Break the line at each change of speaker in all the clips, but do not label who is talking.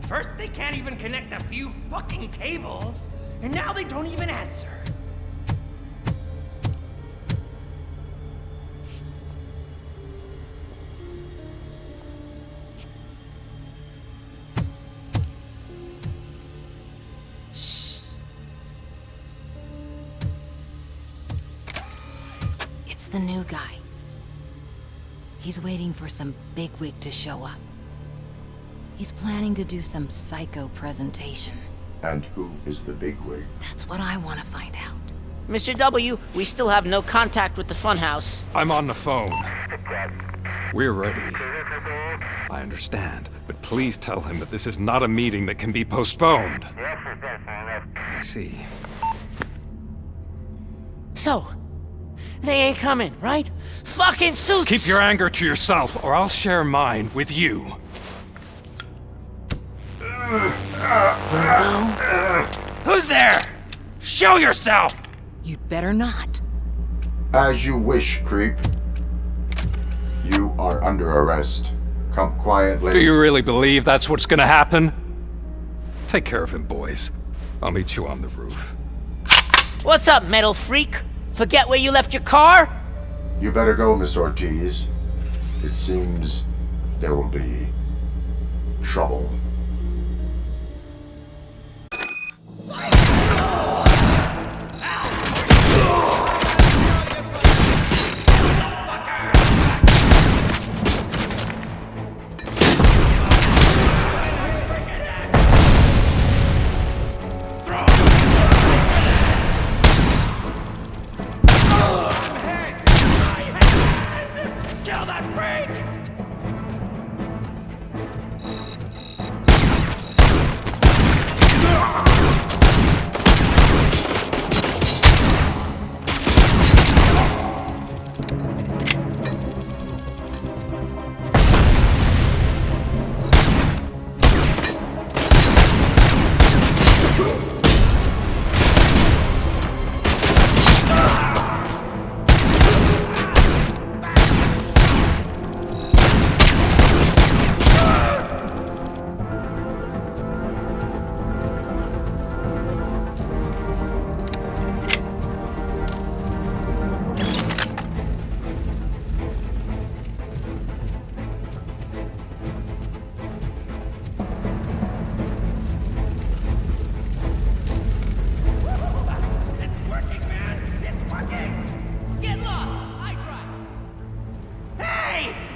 First, they can't even connect a few fucking cables, and now they don't even answer.
Shh. It's the new guy. He's waiting for some bigwig to show up. He's planning to do some psycho presentation.
And who is the bigwig?
That's what I want to find out.
Mr. W, we still have no contact with the funhouse.
I'm on the phone. We're ready. I understand, but please tell him that this is not a meeting that can be postponed. I see.
So, they ain't coming, right? Fucking suits!
Keep your anger to yourself, or I'll share mine with you.
Who's there? Show yourself!
You'd better not.
As you wish, creep. You are under arrest. Come quietly.
Do you really believe that's what's gonna happen? Take care of him, boys. I'll meet you on the roof.
What's up, metal freak? Forget where you left your car?
You better go, Miss Ortiz. It seems there will be trouble.
Kill that freak!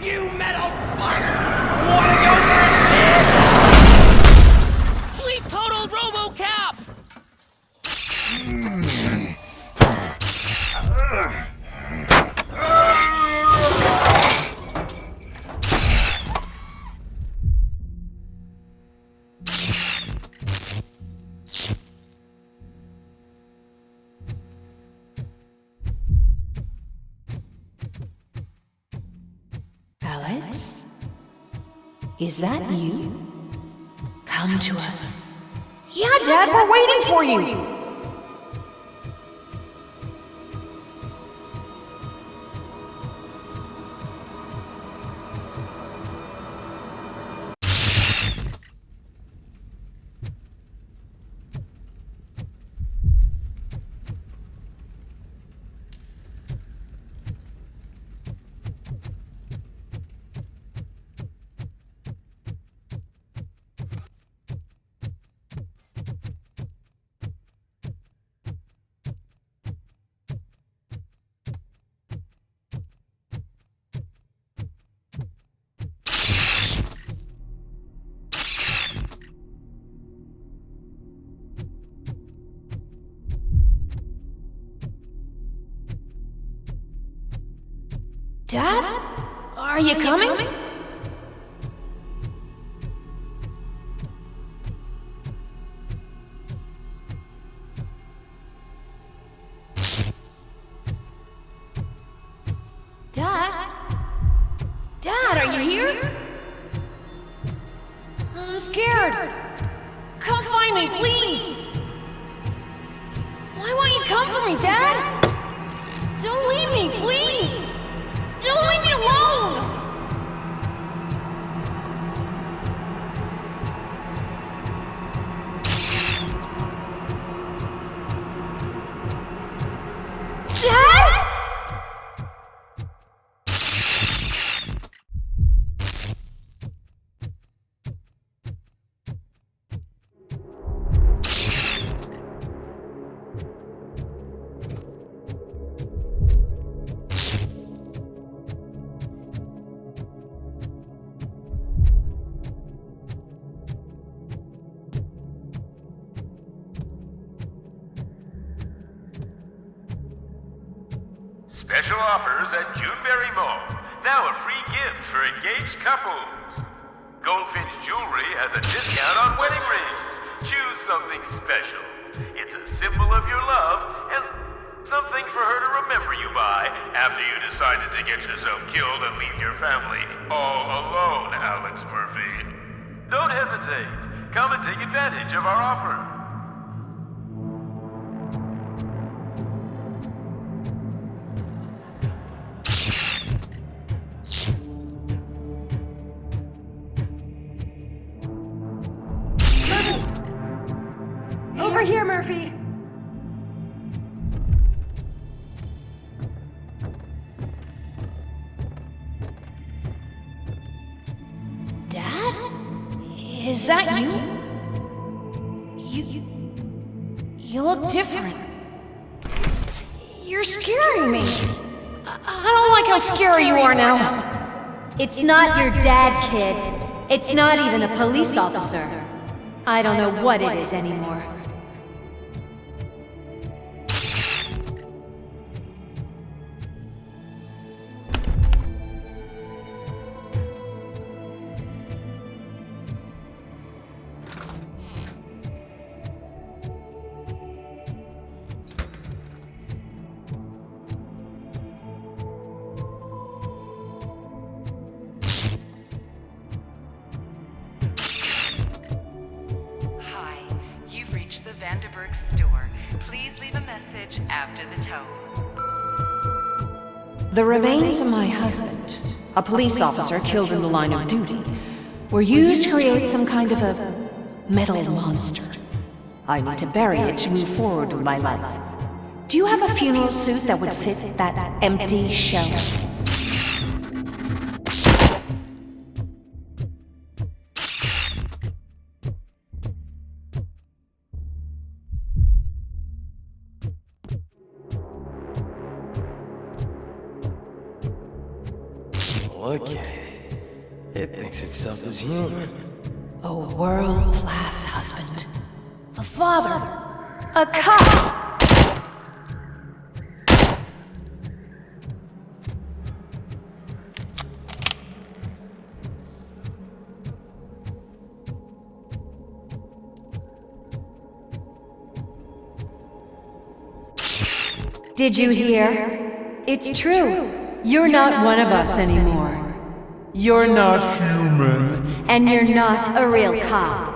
You metal fuck! Wanna go for a spin?
We totaled Robocop!
Alex? Is that you? Come to us.
Yeah, Dad, we're waiting for you! Dad? Are you coming? Dad? Dad, are you here? I'm scared. Come find me, please. Why won't you come for me, Dad? Don't leave me, please. Don't leave me alone! Dad?
Special offers at Juneberry Mall. Now a free gift for engaged couples. Goldfinch Jewelry has a discount on wedding rings. Choose something special. It's a symbol of your love and something for her to remember you by after you decided to get yourself killed and leave your family all alone, Alex Murphy. Don't hesitate. Come and take advantage of our offer.
Over here, Murphy!
Dad?
Is that you? You look different. You're scaring me. I don't like how scary you are now.
It's not your dad, kid. It's not even a police officer. I don't know what it is anymore.
Store. Please leave a message after the tone.
The remains of my husband, a police officer killed in the line of duty, were used to create some kind of a metal monster. I need to bury it to move forward with my life. Do you have a funeral suit that would fit that empty shell?
Look at it. It thinks itself as human.
A world-class husband.
A father.
A cop! Did you hear? It's true. You're not one of us anymore.
You're not human.
And you're not a real cop.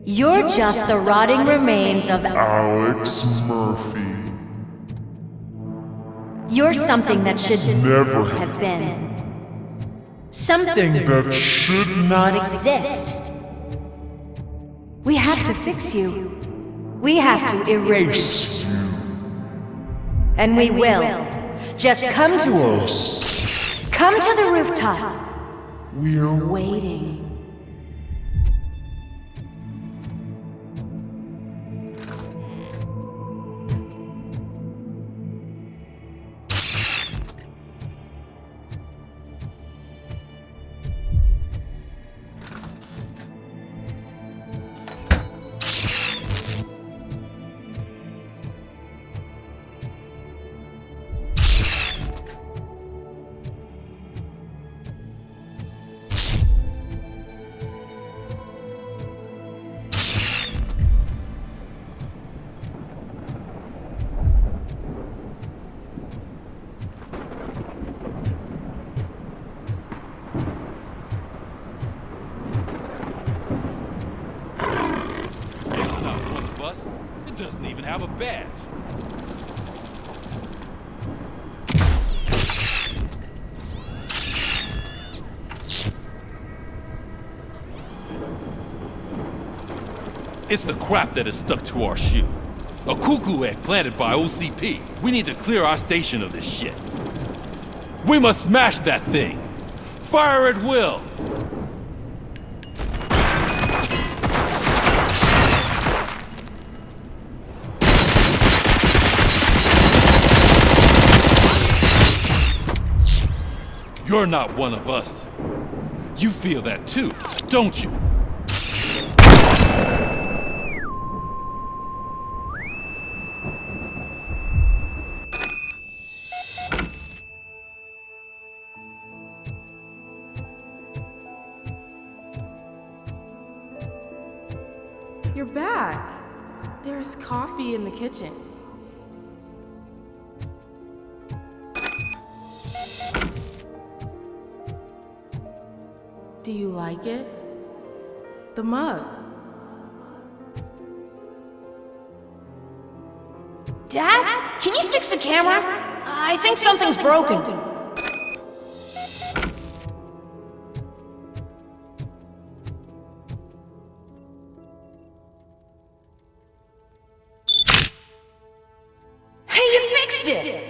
You're just the rotting remains of
Alex Murphy.
You're something that should
Never
have been.
Something that should not
exist. We have to fix you. We have to erase
you.
And we will. Just come to
us.
Come to the rooftop.
We're
waiting.
It doesn't even have a badge. It's the crap that is stuck to our shoe. A cuckoo egg planted by OCP. We need to clear our station of this shit. We must smash that thing. Fire at will. You're not one of us. You feel that too, don't you?
You're back. There's coffee in the kitchen. Do you like it? The mug.
Dad? Can you fix the camera? I think something's broken. Hey, you fixed it!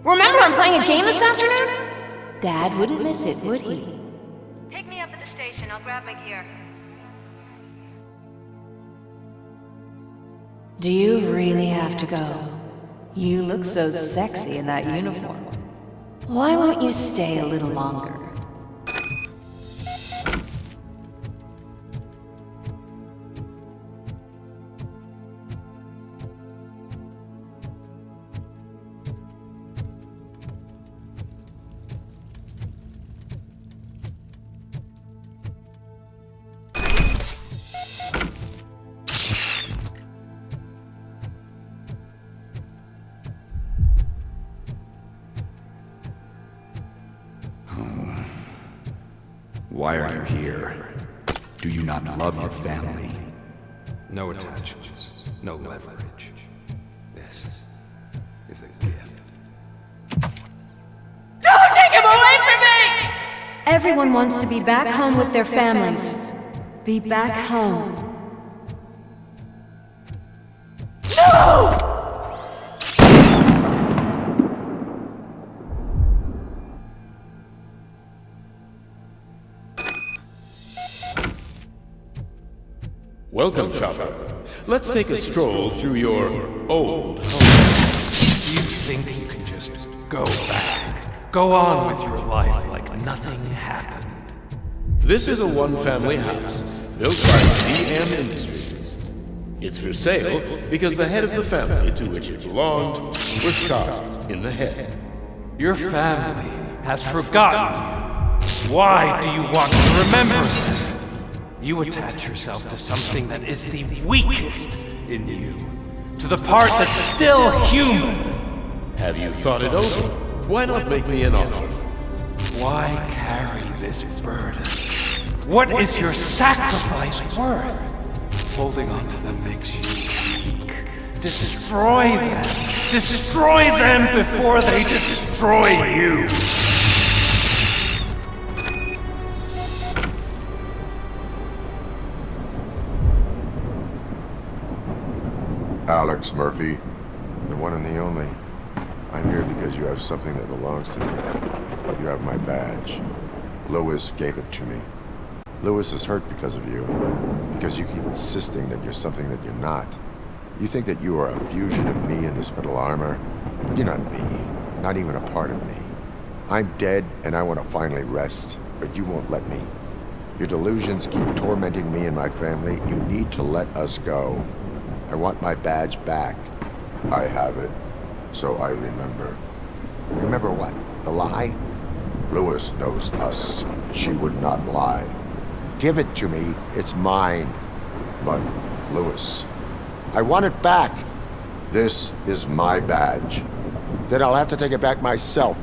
Remember I'm playing a game this afternoon?
Dad wouldn't miss it, would he?
Pick me up at the station. I'll grab my gear.
Do you really have to go? You look so sexy in that uniform. Why won't you stay a little longer?
Why are you here? Do you not love your family?
No attachments, no leverage. This is a gift.
Don't take him away from me! Everyone wants to be back home with their families. Be back home. No!
Welcome, Chopper. Let's take a stroll through your old home.
You think you can just go back? Go on with your life like nothing happened?
This is a one-family house, built by DM Industries. It's for sale because the head of the family to which it belonged was shot in the head.
Your family has forgotten you. Why do you want to remember them? You attach yourself to something that is the weakest in you, to the part that's still human.
Have you thought it over? Why not make me an offer?
Why carry this burden? What is your sacrifice worth? Holding on to them makes you weak. Destroy them! Destroy them before they destroy you!
Alex Murphy, the one and the only. I'm here because you have something that belongs to me. You have my badge. Lewis gave it to me. Lewis is hurt because of you. Because you keep insisting that you're something that you're not. You think that you are a fusion of me in this metal armor, but you're not me. Not even a part of me. I'm dead and I want to finally rest, but you won't let me. Your delusions keep tormenting me and my family. You need to let us go. I want my badge back. I have it, so I remember. Remember what? The lie? Lewis knows us. She would not lie. Give it to me. It's mine. But, Lewis, I want it back. This is my badge. Then I'll have to take it back myself.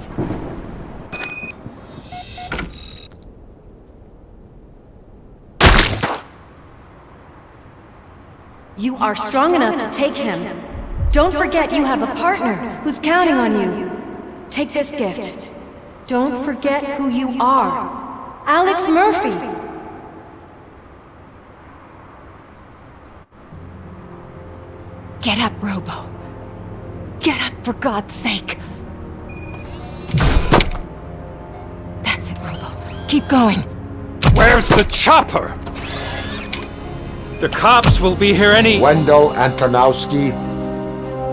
You are strong enough to take him. Don't forget you have a partner who's counting on you. Take this gift. Don't forget who you are. Alex Murphy.
Get up, Robo. Get up, for God's sake. That's it, Robo. Keep going.
Where's the chopper? The cops will be here any—
Wendell Antonowski,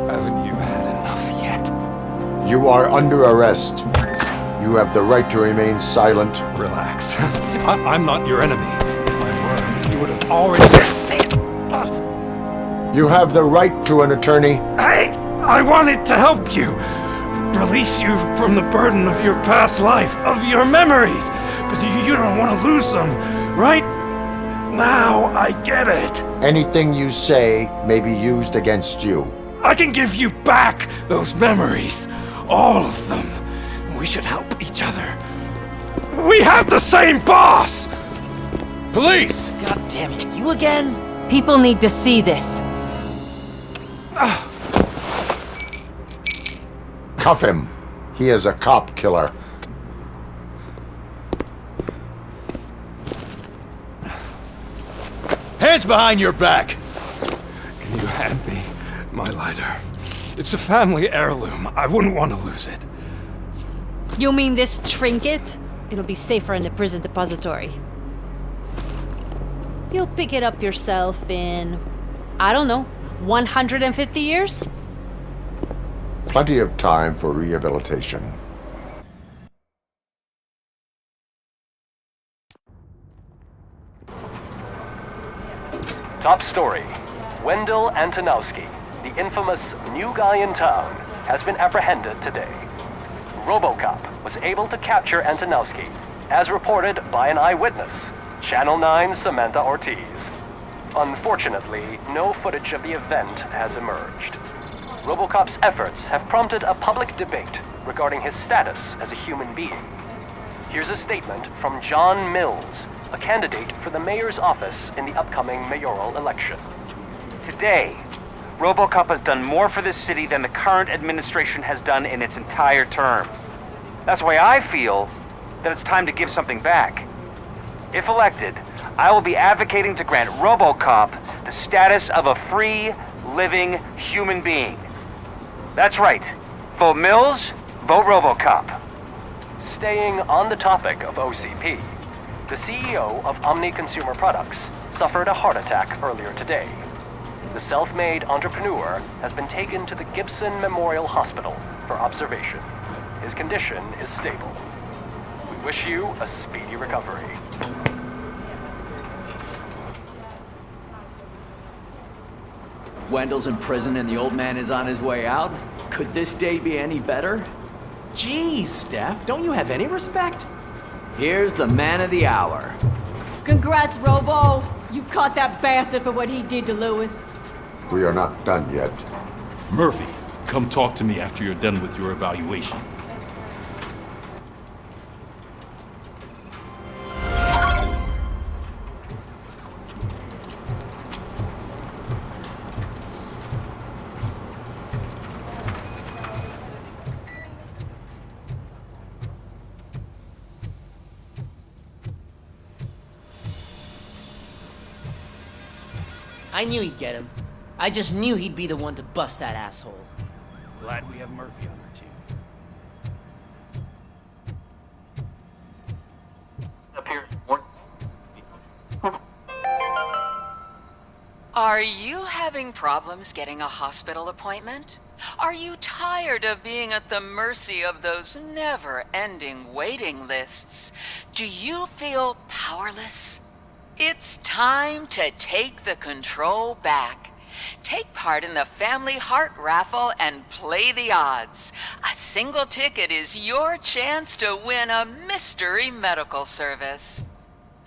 Haven't you had enough yet?
you are under arrest. You have the right to remain silent.
Relax. I'm not your enemy. If I were, you would have already—
You have the right to an attorney.
I wanted to help you. Release you from the burden of your past life, of your memories. But you don't want to lose them, right? Now I get it.
Anything you say may be used against you.
I can give you back those memories. All of them. We should help each other. We have the same boss!
Police!
God damn it, you again?
People need to see this.
Cuff him. He is a cop killer.
Hands behind your back!
Can you hand me my lighter? It's a family heirloom. I wouldn't want to lose it.
You mean this trinket? It'll be safer in the prison depository. You'll pick it up yourself in, I don't know, 150 years?
Plenty of time for rehabilitation.
Top story. Wendell Antonowski, the infamous new guy in town, has been apprehended today. Robocop was able to capture Antonowski, as reported by an eyewitness, Channel 9's Samantha Ortiz. Unfortunately, no footage of the event has emerged. Robocop's efforts have prompted a public debate regarding his status as a human being. Here's a statement from John Mills, a candidate for the mayor's office in the upcoming mayoral election.
Today, Robocop has done more for this city than the current administration has done in its entire term. That's why I feel that it's time to give something back. If elected, I will be advocating to grant Robocop the status of a free, living human being. That's right. Vote Mills, vote Robocop.
Staying on the topic of OCP, the CEO of Omni Consumer Products suffered a heart attack earlier today. The self-made entrepreneur has been taken to the Gibson Memorial Hospital for observation. His condition is stable. We wish you a speedy recovery.
Wendell's in prison and the old man is on his way out? Could this day be any better?
Jeez, Steph, don't you have any respect?
Here's the man of the hour.
Congrats, Robo! You caught that bastard for what he did to Lewis.
We are not done yet.
Murphy, come talk to me after you're done with your evaluation.
I knew he'd get him. I just knew he'd be the one to bust that asshole.
Glad we have Murphy on our team.
Are you having problems getting a hospital appointment? Are you tired of being at the mercy of those never-ending waiting lists? Do you feel powerless? It's time to take the control back. Take part in the Family Heart Raffle and play the odds. A single ticket is your chance to win a mystery medical service.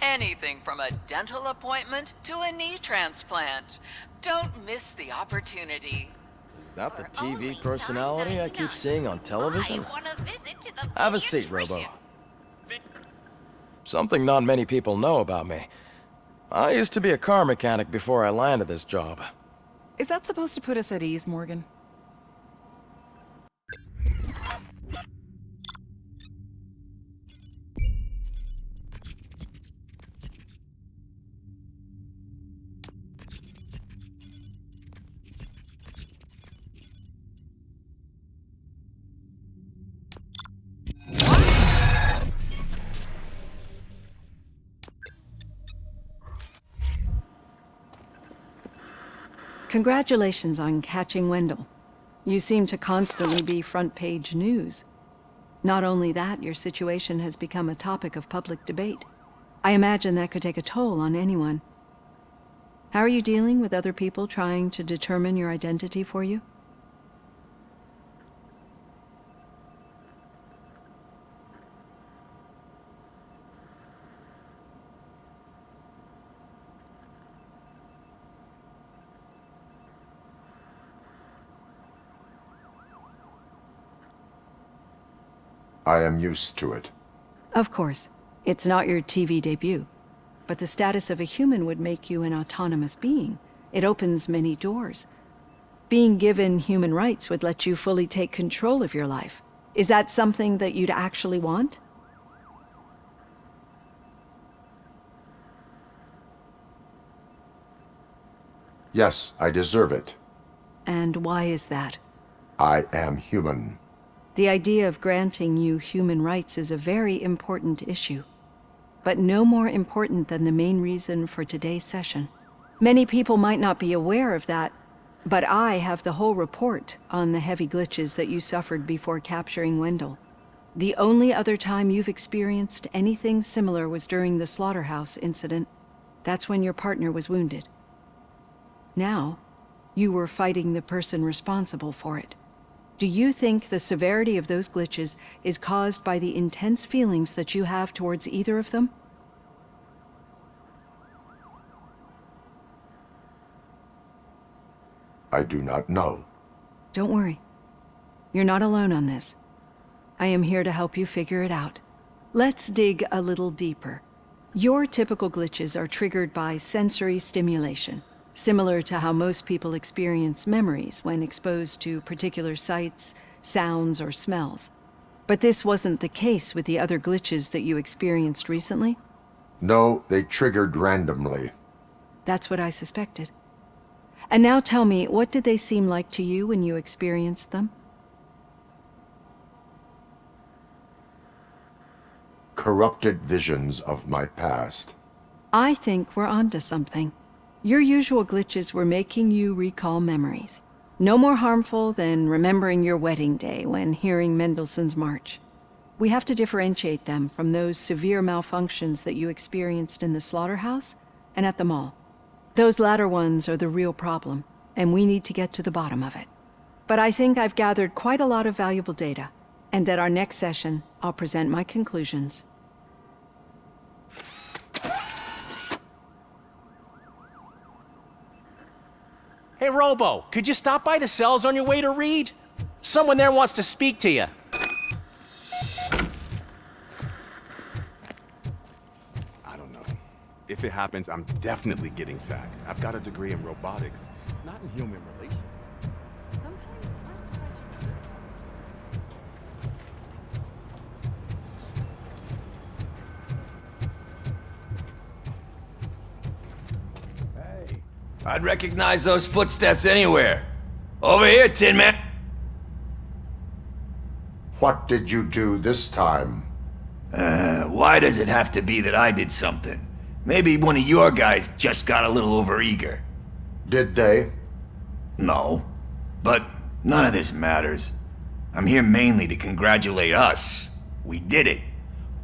Anything from a dental appointment to a knee transplant. Don't miss the opportunity.
Is that the TV personality I keep seeing on television? Have a seat, Robo. Something not many people know about me. I used to be a car mechanic before I landed this job.
Is that supposed to put us at ease, Morgan?
Congratulations on catching Wendell. You seem to constantly be front-page news. Not only that, your situation has become a topic of public debate. I imagine that could take a toll on anyone. How are you dealing with other people trying to determine your identity for you?
I am used to it.
Of course, it's not your TV debut. But the status of a human would make you an autonomous being. It opens many doors. Being given human rights would let you fully take control of your life. Is that something that you'd actually want?
Yes, I deserve it.
And why is that?
I am human.
The idea of granting you human rights is a very important issue, but no more important than the main reason for today's session. Many people might not be aware of that, but I have the whole report on the heavy glitches that you suffered before capturing Wendell. The only other time you've experienced anything similar was during the slaughterhouse incident. That's when your partner was wounded. Now, you were fighting the person responsible for it. Do you think the severity of those glitches is caused by the intense feelings that you have towards either of them?
I do not know.
Don't worry. You're not alone on this. I am here to help you figure it out. Let's dig a little deeper. Your typical glitches are triggered by sensory stimulation, similar to how most people experience memories when exposed to particular sights, sounds, or smells. But this wasn't the case with the other glitches that you experienced recently?
No, they triggered randomly.
That's what I suspected. And now tell me, what did they seem like to you when you experienced them?
Corrupted visions of my past.
I think we're onto something. Your usual glitches were making you recall memories. No more harmful than remembering your wedding day when hearing Mendelssohn's March. We have to differentiate them from those severe malfunctions that you experienced in the slaughterhouse and at the mall. Those latter ones are the real problem, and we need to get to the bottom of it. But I think I've gathered quite a lot of valuable data, and at our next session, I'll present my conclusions.
Hey, Robo, could you stop by the cells on your way to Reed? Someone there wants to speak to you.
I don't know. If it happens, I'm definitely getting sacked. I've got a degree in robotics, not in human relations.
I'd recognize those footsteps anywhere. Over here, Tin Man.
What did you do this time?
Why does it have to be that I did something? Maybe one of your guys just got a little overeager.
Did they?
No. But none of this matters. I'm here mainly to congratulate us. We did it.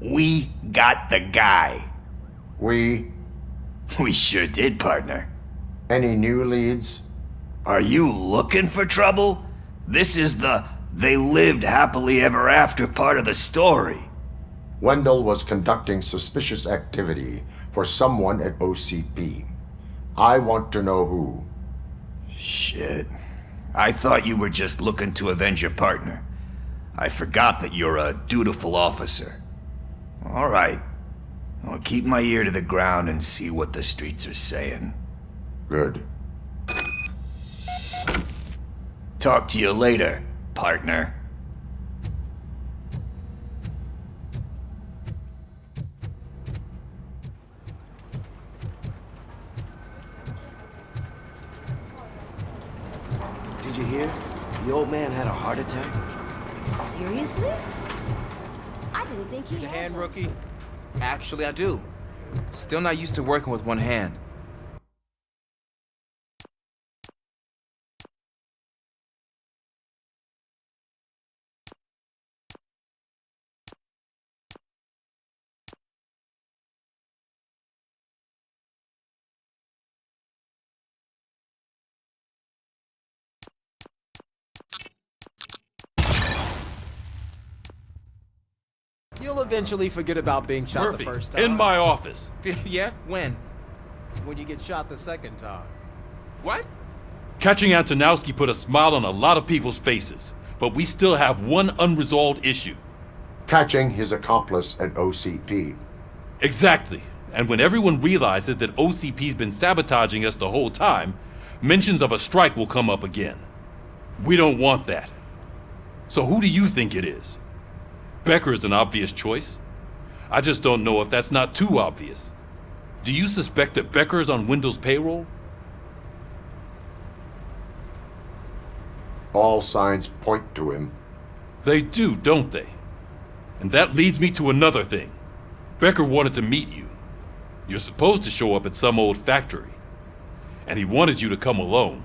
We got the guy.
We
sure did, partner.
Any new leads?
Are you looking for trouble? This is the "they lived happily ever after" part of the story.
Wendell was conducting suspicious activity for someone at OCP. I want to know who.
Shit. I thought you were just looking to avenge your partner. I forgot that you're a dutiful officer. All right. I'll keep my ear to the ground and see what the streets are saying.
Good.
Talk to you later, partner.
Did you hear? The old man had a heart attack.
Seriously? I didn't think he
Good
had
hand,
one.
rookie? Actually, I do. Still not used to working with one hand.
You'll eventually forget about being shot
Murphy,
the first time.
in my office.
Yeah? When?
When you get shot the second time.
What?
Catching Antonowski put a smile on a lot of people's faces, but we still have one unresolved issue.
Catching his accomplice at OCP.
Exactly. And when everyone realizes that OCP's been sabotaging us the whole time, mentions of a strike will come up again. We don't want that. So who do you think it is? Becker is an obvious choice. I just don't know if that's not too obvious. Do you suspect that Becker is on Wendell's payroll?
All signs point to him.
They do, don't they? And that leads me to another thing. Becker wanted to meet you. You're supposed to show up at some old factory. And he wanted you to come alone.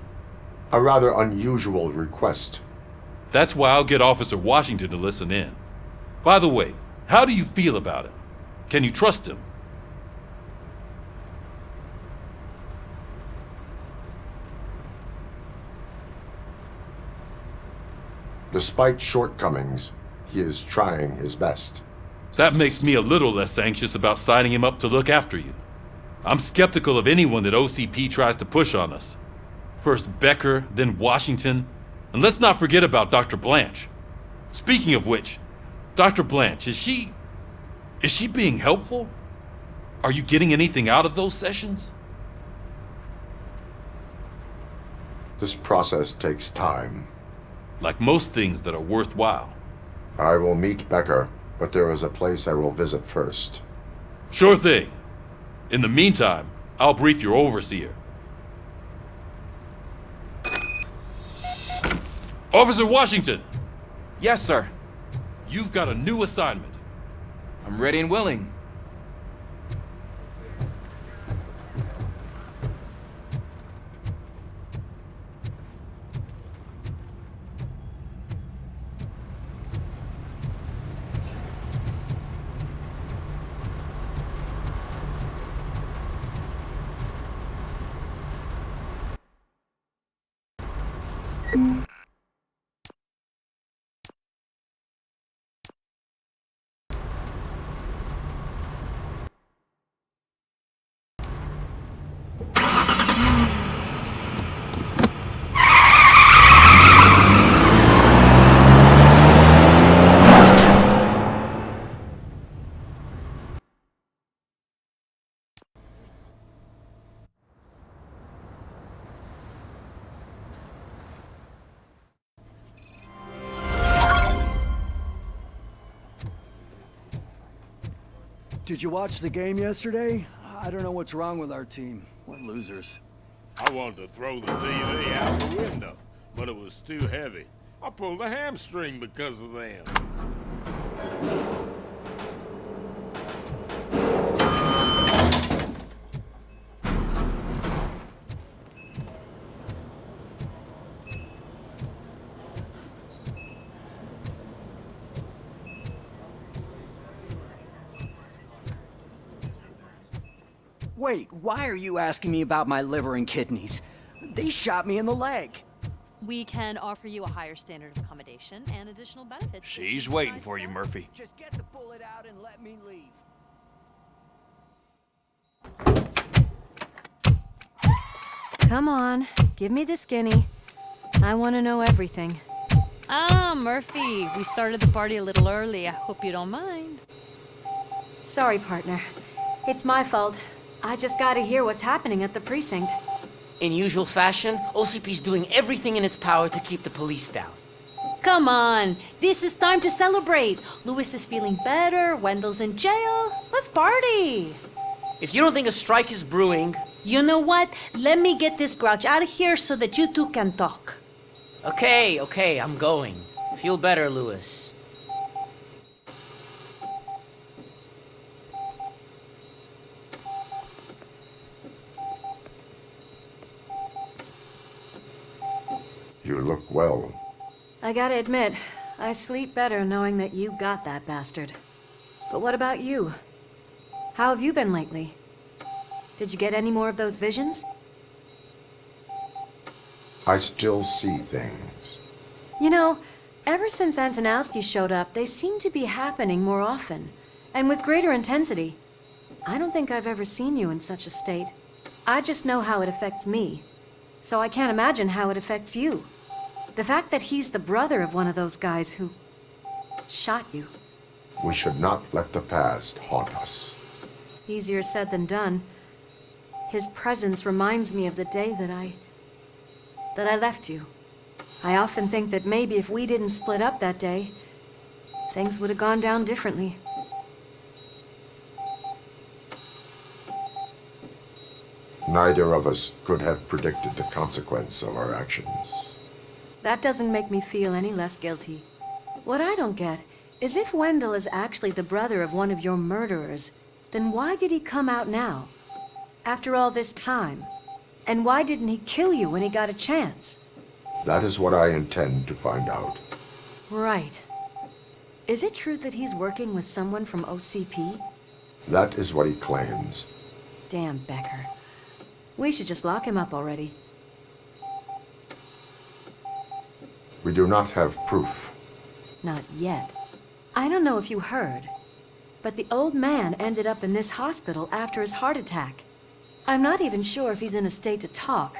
A rather unusual request.
That's why I'll get Officer Washington to listen in. By the way, how do you feel about him? Can you trust him?
Despite shortcomings, he is trying his best.
That makes me a little less anxious about signing him up to look after you. I'm skeptical of anyone that OCP tries to push on us. First Becker, then Washington, and let's not forget about Dr. Blanche. Speaking of which, Dr. Blanche, is she being helpful? Are you getting anything out of those sessions?
This process takes time.
Like most things that are worthwhile.
I will meet Becker, but there is a place I will visit first.
Sure thing. In the meantime, I'll brief your overseer. Officer Washington!
Yes, sir.
You've got a new assignment.
I'm ready and willing.
Did you watch the game yesterday? I don't know what's wrong with our team. What losers.
I wanted to throw the TV out the window, but it was too heavy. I pulled a hamstring because of them.
Wait, why are you asking me about my liver and kidneys? They shot me in the leg.
We can offer you a higher standard of accommodation and additional benefits.
She's waiting for you, Murphy.
Just get the bullet out and let me leave.
Come on, give me the skinny. I want to know everything.
Ah, Murphy, we started the party a little early. I hope you don't mind.
Sorry, partner. It's my fault. I just gotta hear what's happening at the precinct.
In usual fashion, OCP's doing everything in its power to keep the police down.
Come on, this is time to celebrate. Louis is feeling better, Wendell's in jail. Let's party.
If you don't think a strike is brewing...
You know what? Let me get this grouch out of here so that you two can talk.
Okay, I'm going. Feel better, Louis.
You look well.
I gotta admit, I sleep better knowing that you got that bastard. But what about you? How have you been lately? Did you get any more of those visions?
I still see things.
You know, ever since Antonowski showed up, they seem to be happening more often, and with greater intensity. I don't think I've ever seen you in such a state. I just know how it affects me, so I can't imagine how it affects you. The fact that he's the brother of one of those guys who shot you.
We should not let the past haunt us.
Easier said than done. His presence reminds me of the day that I left you. I often think that maybe if we didn't split up that day, things would have gone down differently.
Neither of us could have predicted the consequence of our actions.
That doesn't make me feel any less guilty. What I don't get is if Wendell is actually the brother of one of your murderers, then why did he come out now? After all this time? And why didn't he kill you when he got a chance?
That is what I intend to find out.
Right. Is it true that he's working with someone from OCP?
That is what he claims.
Damn Becker. We should just lock him up already.
We do not have proof.
Not yet. I don't know if you heard, but the old man ended up in this hospital after his heart attack. I'm not even sure if he's in a state to talk,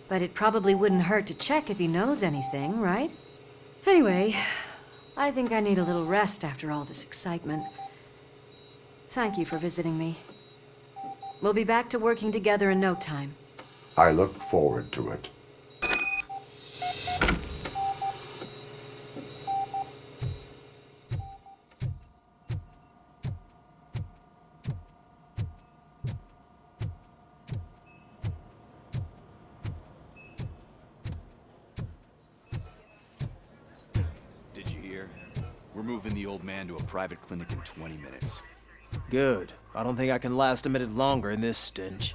but it probably wouldn't hurt to check if he knows anything, right? Anyway, I think I need a little rest after all this excitement. Thank you for visiting me. We'll be back to working together in no time.
I look forward to it.
We're moving the old man to a private clinic in 20 minutes.
Good. I don't think I can last a minute longer in this stench.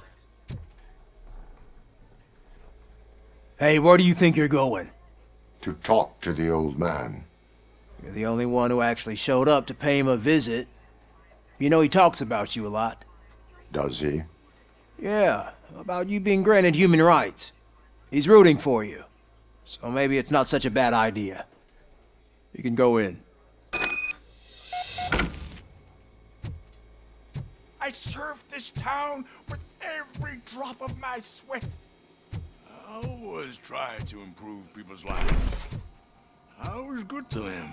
Hey, where do you think you're going?
To talk to the old man.
You're the only one who actually showed up to pay him a visit. You know he talks about you a lot.
Does he?
Yeah, about you being granted human rights. He's rooting for you. So maybe it's not such a bad idea. You can go in.
I served this town with every drop of my sweat.
I always try to improve people's lives. I was good to them.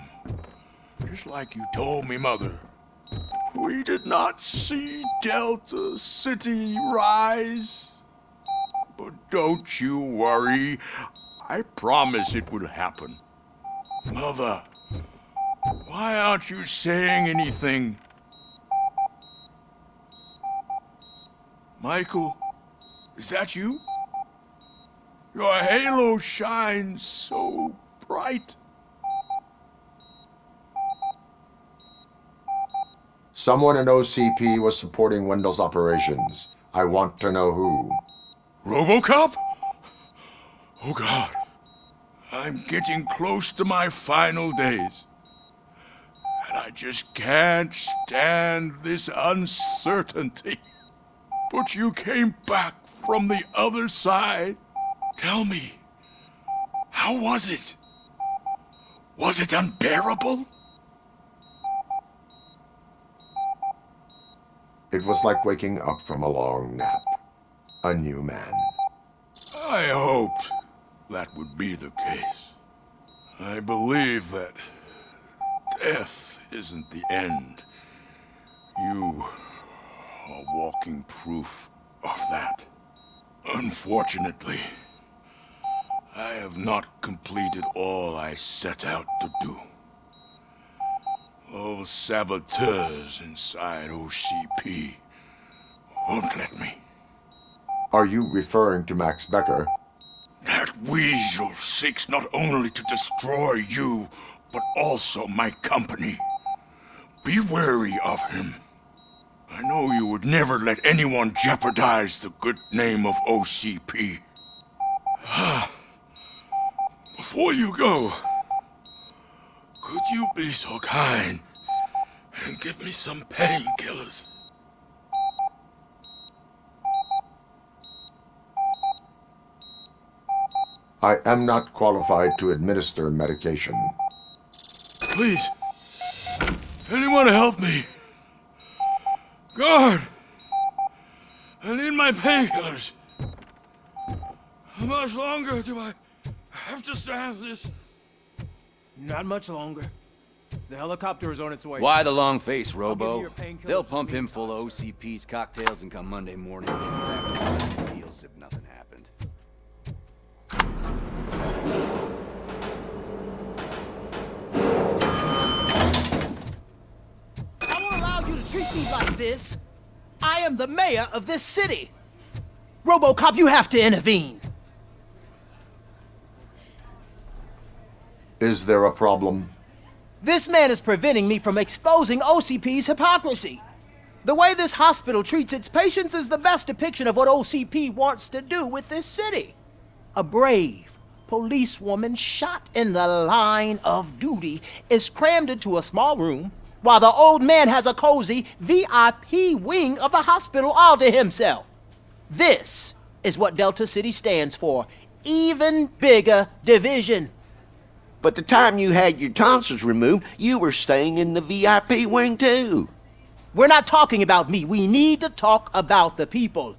Just like you told me, Mother.
We did not see Delta City rise.
But don't you worry. I promise it will happen. Mother, why aren't you saying anything? Michael, is that you?
Your halo shines so bright.
Someone in OCP was supporting Wendell's operations. I want to know who.
Robocop? Oh God. I'm getting close to my final days. And I just can't stand this uncertainty. But you came back from the other side. Tell me, how was it? Was it unbearable?
It was like waking up from a long nap. A new man.
I hoped that would be the case. I believe that death isn't the end. You are walking proof of that. Unfortunately, I have not completed all I set out to do. Those saboteurs inside OCP won't let me.
Are you referring to Max Becker?
That weasel seeks not only to destroy you, but also my company. Be wary of him. I know you would never let anyone jeopardize the good name of OCP. Before you go, could you be so kind and give me some painkillers?
I am not qualified to administer medication.
Please, anyone help me? Guard! I need my painkillers. How much longer do I have to stand this?
Not much longer. The helicopter is on its way.
Why the long face, Robo?
your painkillers
They'll
for
pump
the
him full of OCP's cocktails and come Monday morning, he'll have to sign deals if nothing happened.
I won't allow you to treat me like this. I am the mayor of this city. Robocop, you have to intervene.
Is there a problem?
This man is preventing me from exposing OCP's hypocrisy. The way this hospital treats its patients is the best depiction of what OCP wants to do with this city. A brave policewoman shot in the line of duty is crammed into a small room, while the old man has a cozy VIP wing of the hospital all to himself. This is what Delta City stands for. Even bigger division.
But the time you had your tonsils removed, you were staying in the VIP wing too.
We're not talking about me. We need to talk about the people.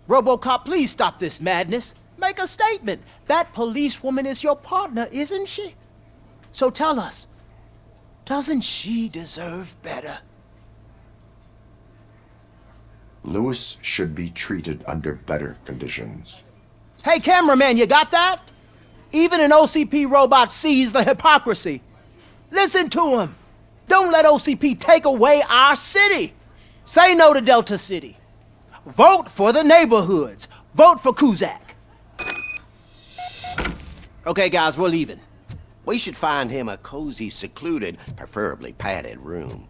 Robocop, please stop this madness. Make a statement. That policewoman is your partner, isn't she? So tell us, doesn't she deserve better?
Lewis should be treated under better conditions.
Hey, cameraman, you got that? Even an OCP robot sees the hypocrisy. Listen to him. Don't let OCP take away our city. Say no to Delta City. Vote for the neighborhoods. Vote for Kuzak. Okay, guys, we're leaving.
We should find him a cozy, secluded, preferably padded room.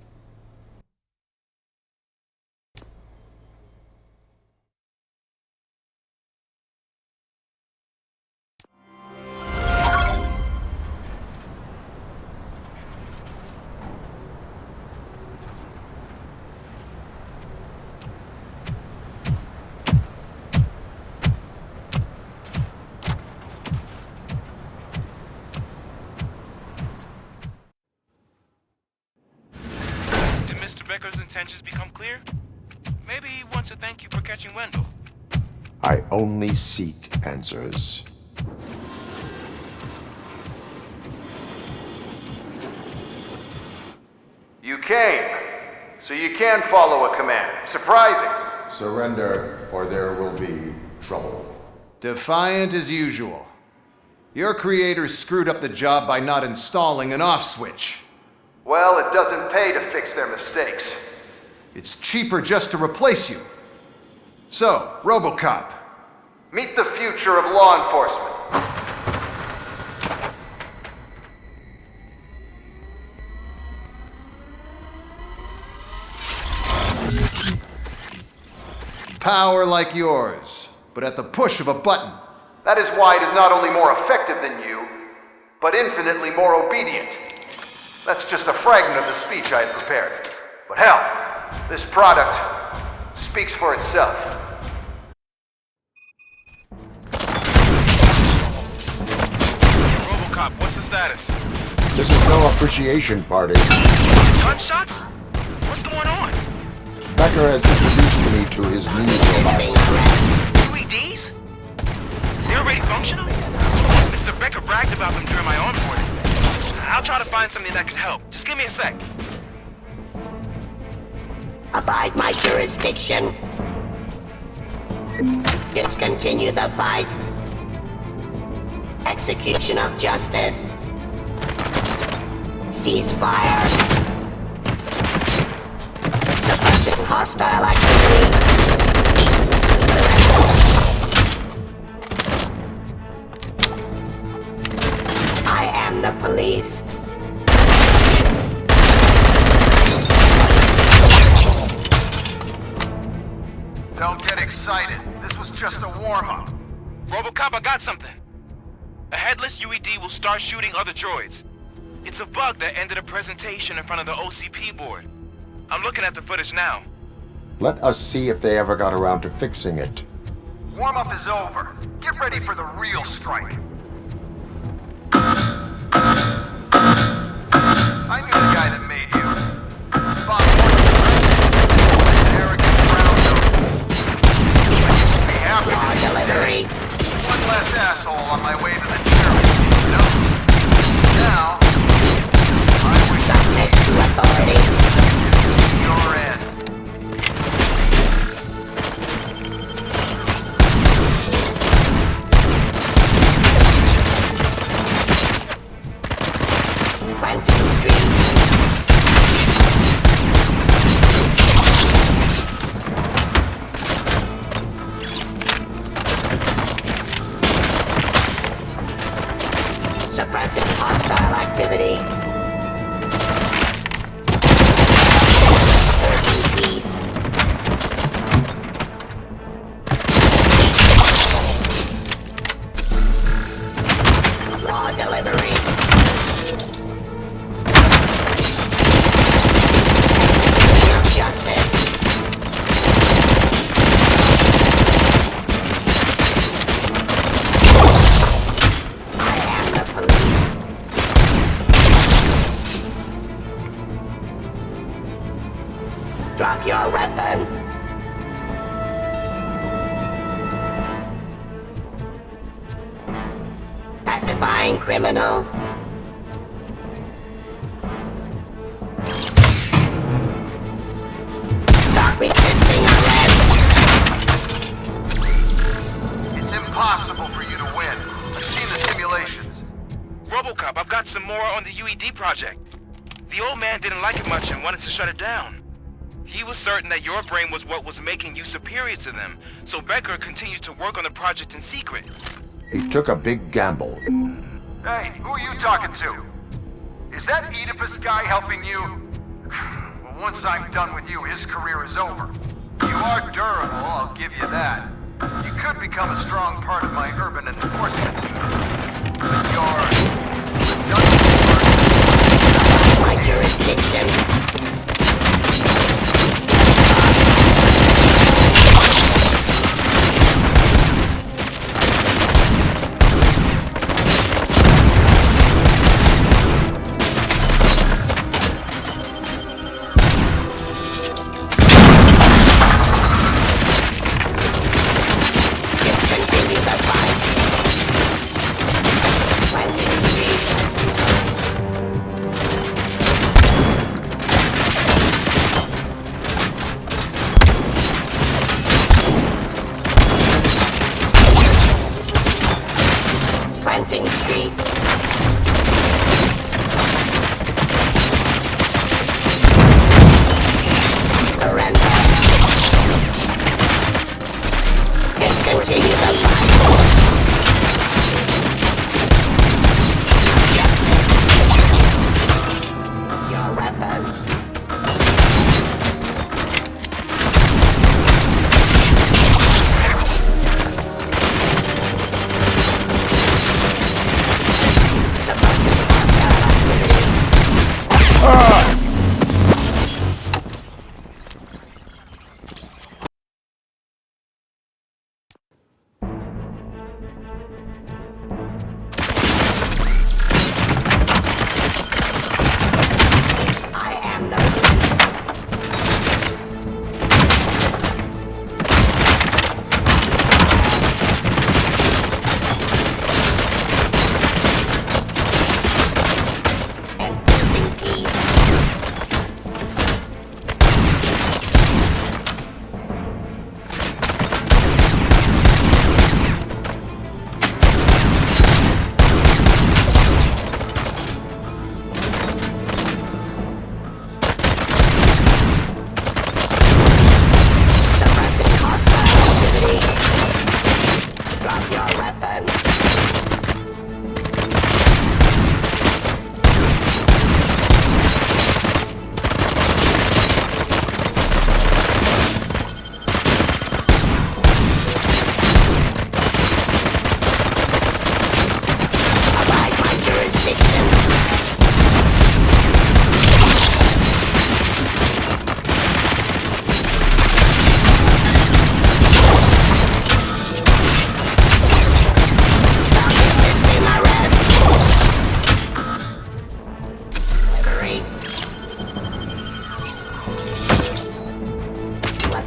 Becker's intentions become clear? Maybe he wants to thank you for catching Wendell.
I only seek answers.
You came, so you can follow a command. Surprising.
Surrender, or there will be trouble.
Defiant as usual. Your creators screwed up the job by not installing an off switch. Well, it doesn't pay to fix their mistakes. It's cheaper just to replace you. So, Robocop, Meet the future of law enforcement. Power like yours, but at the push of a button. That is why it is not only more effective than you, but infinitely more obedient. That's just a fragment of the speech I had prepared. But hell, this product speaks for itself.
Robocop, what's the status?
This is no appreciation party.
Gunshots? What's going on?
Becker has introduced me to his new robots.
UEDs? They're already functional? Mr. Becker bragged about them during my onboarding. I'll try to find something that could help. Just give me a sec.
Abide my jurisdiction. Discontinue the fight. Execution of justice. Ceasefire. Suppressing hostile activity. I am the police.
Don't get excited. This was just a warm-up.
Robocop, I got something. A headless UED will start shooting other droids. It's a bug that ended a presentation in front of the OCP board. I'm looking at the footage now.
Let us see if they ever got around to fixing it.
Warm-up is over. Get ready for the real strike. I knew the guy that made you. Bob arrogant brown. Be happy to
delivery.
One less asshole on my way to the jury, you know? Now, I wish
submit to authority.
Your end.
Cleansing Street. Suppressing hostile activity. Peace. Law delivery. Justice. I am the police. Drop your weapon. Pacifying criminal. Stop resisting arrest.
It's impossible for you to win. I've seen the simulations.
Robocop, I've got some more on the UED project. The old man didn't like it much and wanted to shut it down. He was certain that your brain was what was making you superior to them, so Becker continued to work on the project in secret.
He took a big gamble.
Hey, who are you talking to? Is that Oedipus guy helping you? Well, once I'm done with you, his career is over. You are durable, I'll give you that. You could become a strong part of my urban enforcement team. But you're redundant.
My jurisdiction.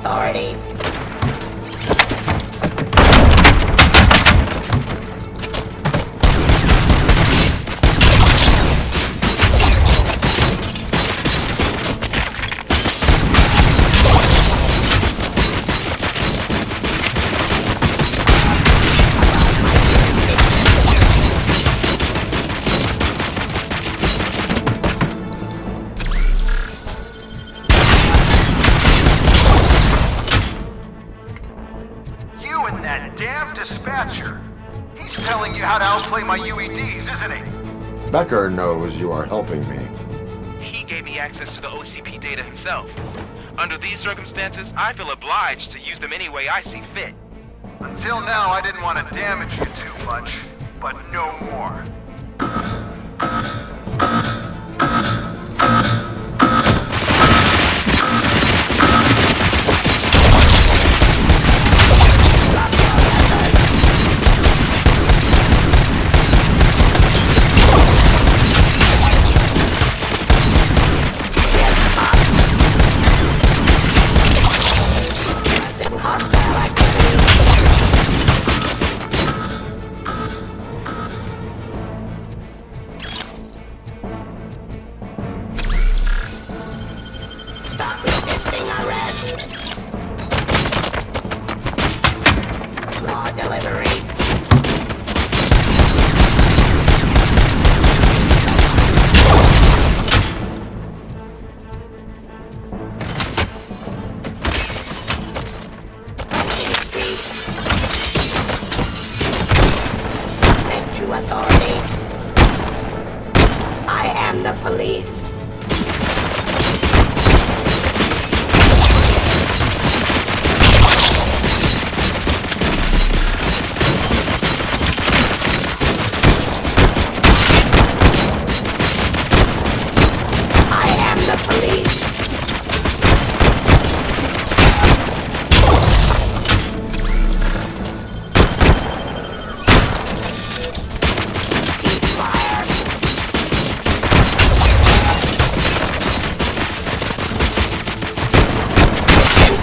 authority.
You and that damn dispatcher. He's telling you how to outplay my UEDs, isn't he?
Becker knows you are helping me.
He gave me access to the OCP data himself. Under these circumstances, I feel obliged to use them any way I see fit.
Until now, I didn't want to damage you too much, but no more.
Stop resisting arrest. Law delivery. Street. Sent to authority. I am the police.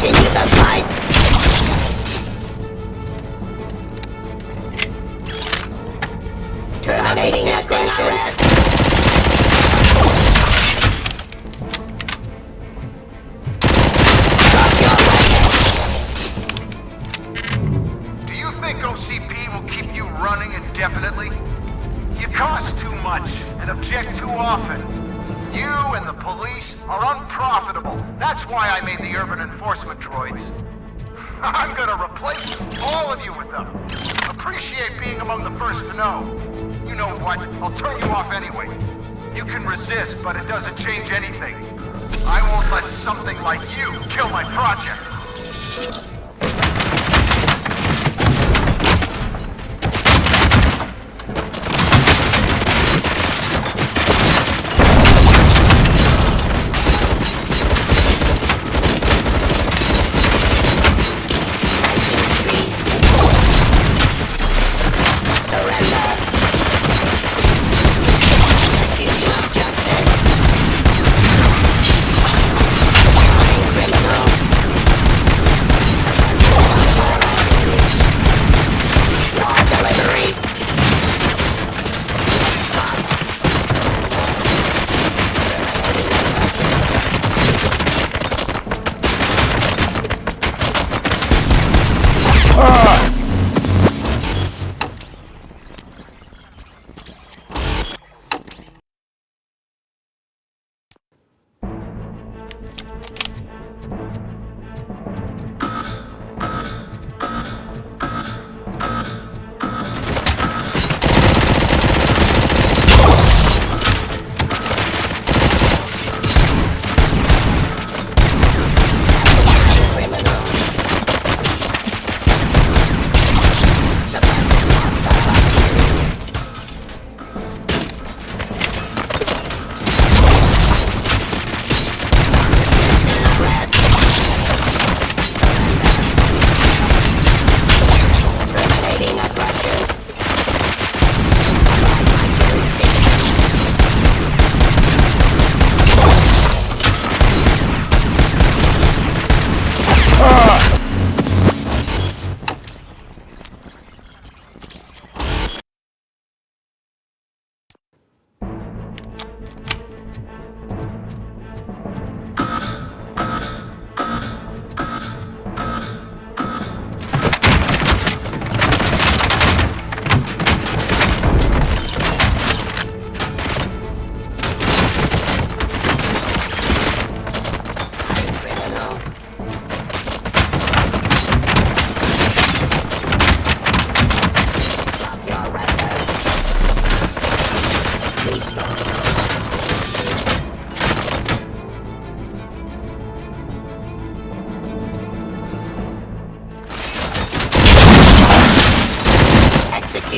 Continue the fight. Terminating aggression.
Do you think OCP will keep you running indefinitely? You cost too much and object too often. You and the police are unprofitable. That's why I made the urban enforcement droids. I'm gonna replace all of you with them. Appreciate being among the first to know. You know what? I'll turn you off anyway. You can resist, but it doesn't change anything. I won't let something like you kill my project.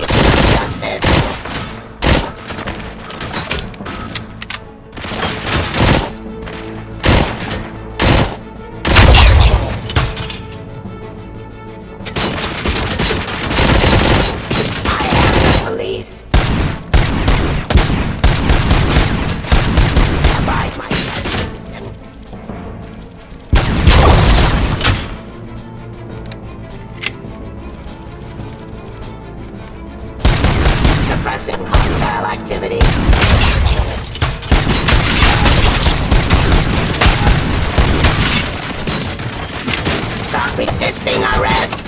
execution of justice. Police. Abide my judgment. Suppressing hostile activity. Stop resisting arrest.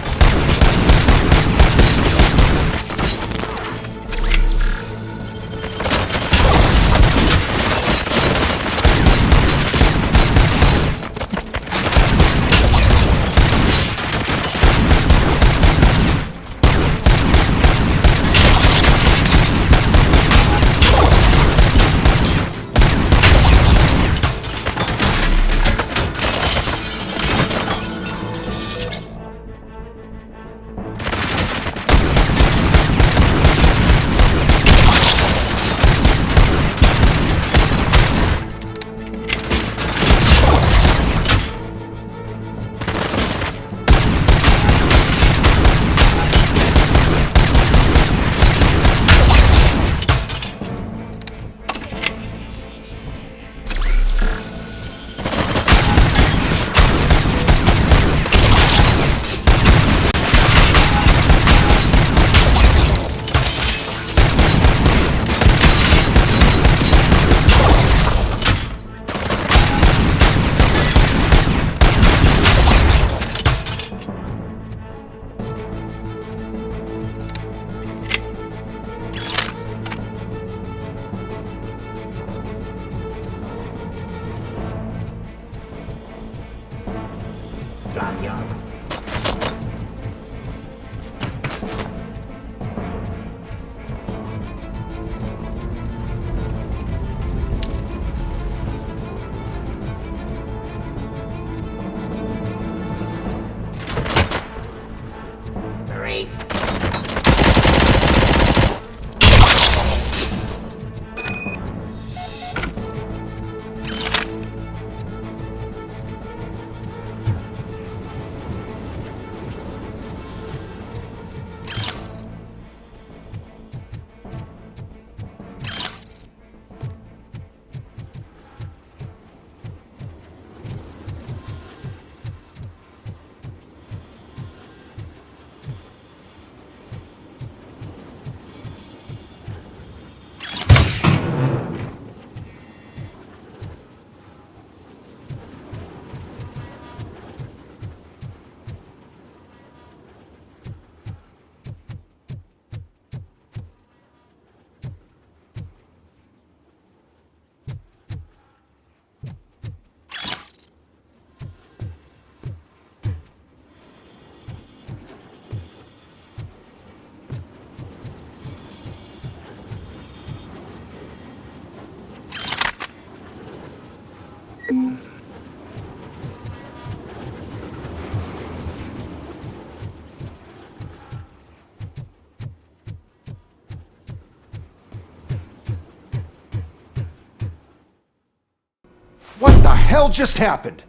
What the hell just happened?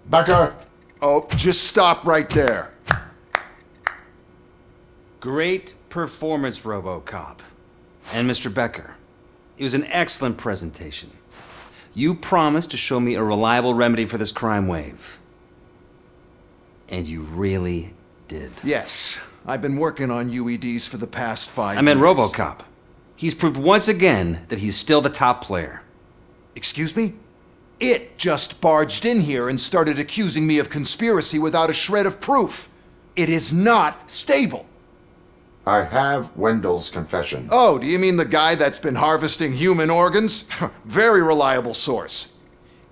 Becker! Oh, just stop right there.
Great performance, Robocop. And Mr. Becker, it was an excellent presentation. You promised to show me a reliable remedy for this crime wave. And you really did.
Yes, I've been working on UEDs for the past 5 years.
I meant Robocop. He's proved once again that he's still the top player.
Excuse me? It just barged in here and started accusing me of conspiracy without a shred of proof. It is not stable.
I have Wendell's confession.
Oh, do you mean the guy that's been harvesting human organs? Very reliable source.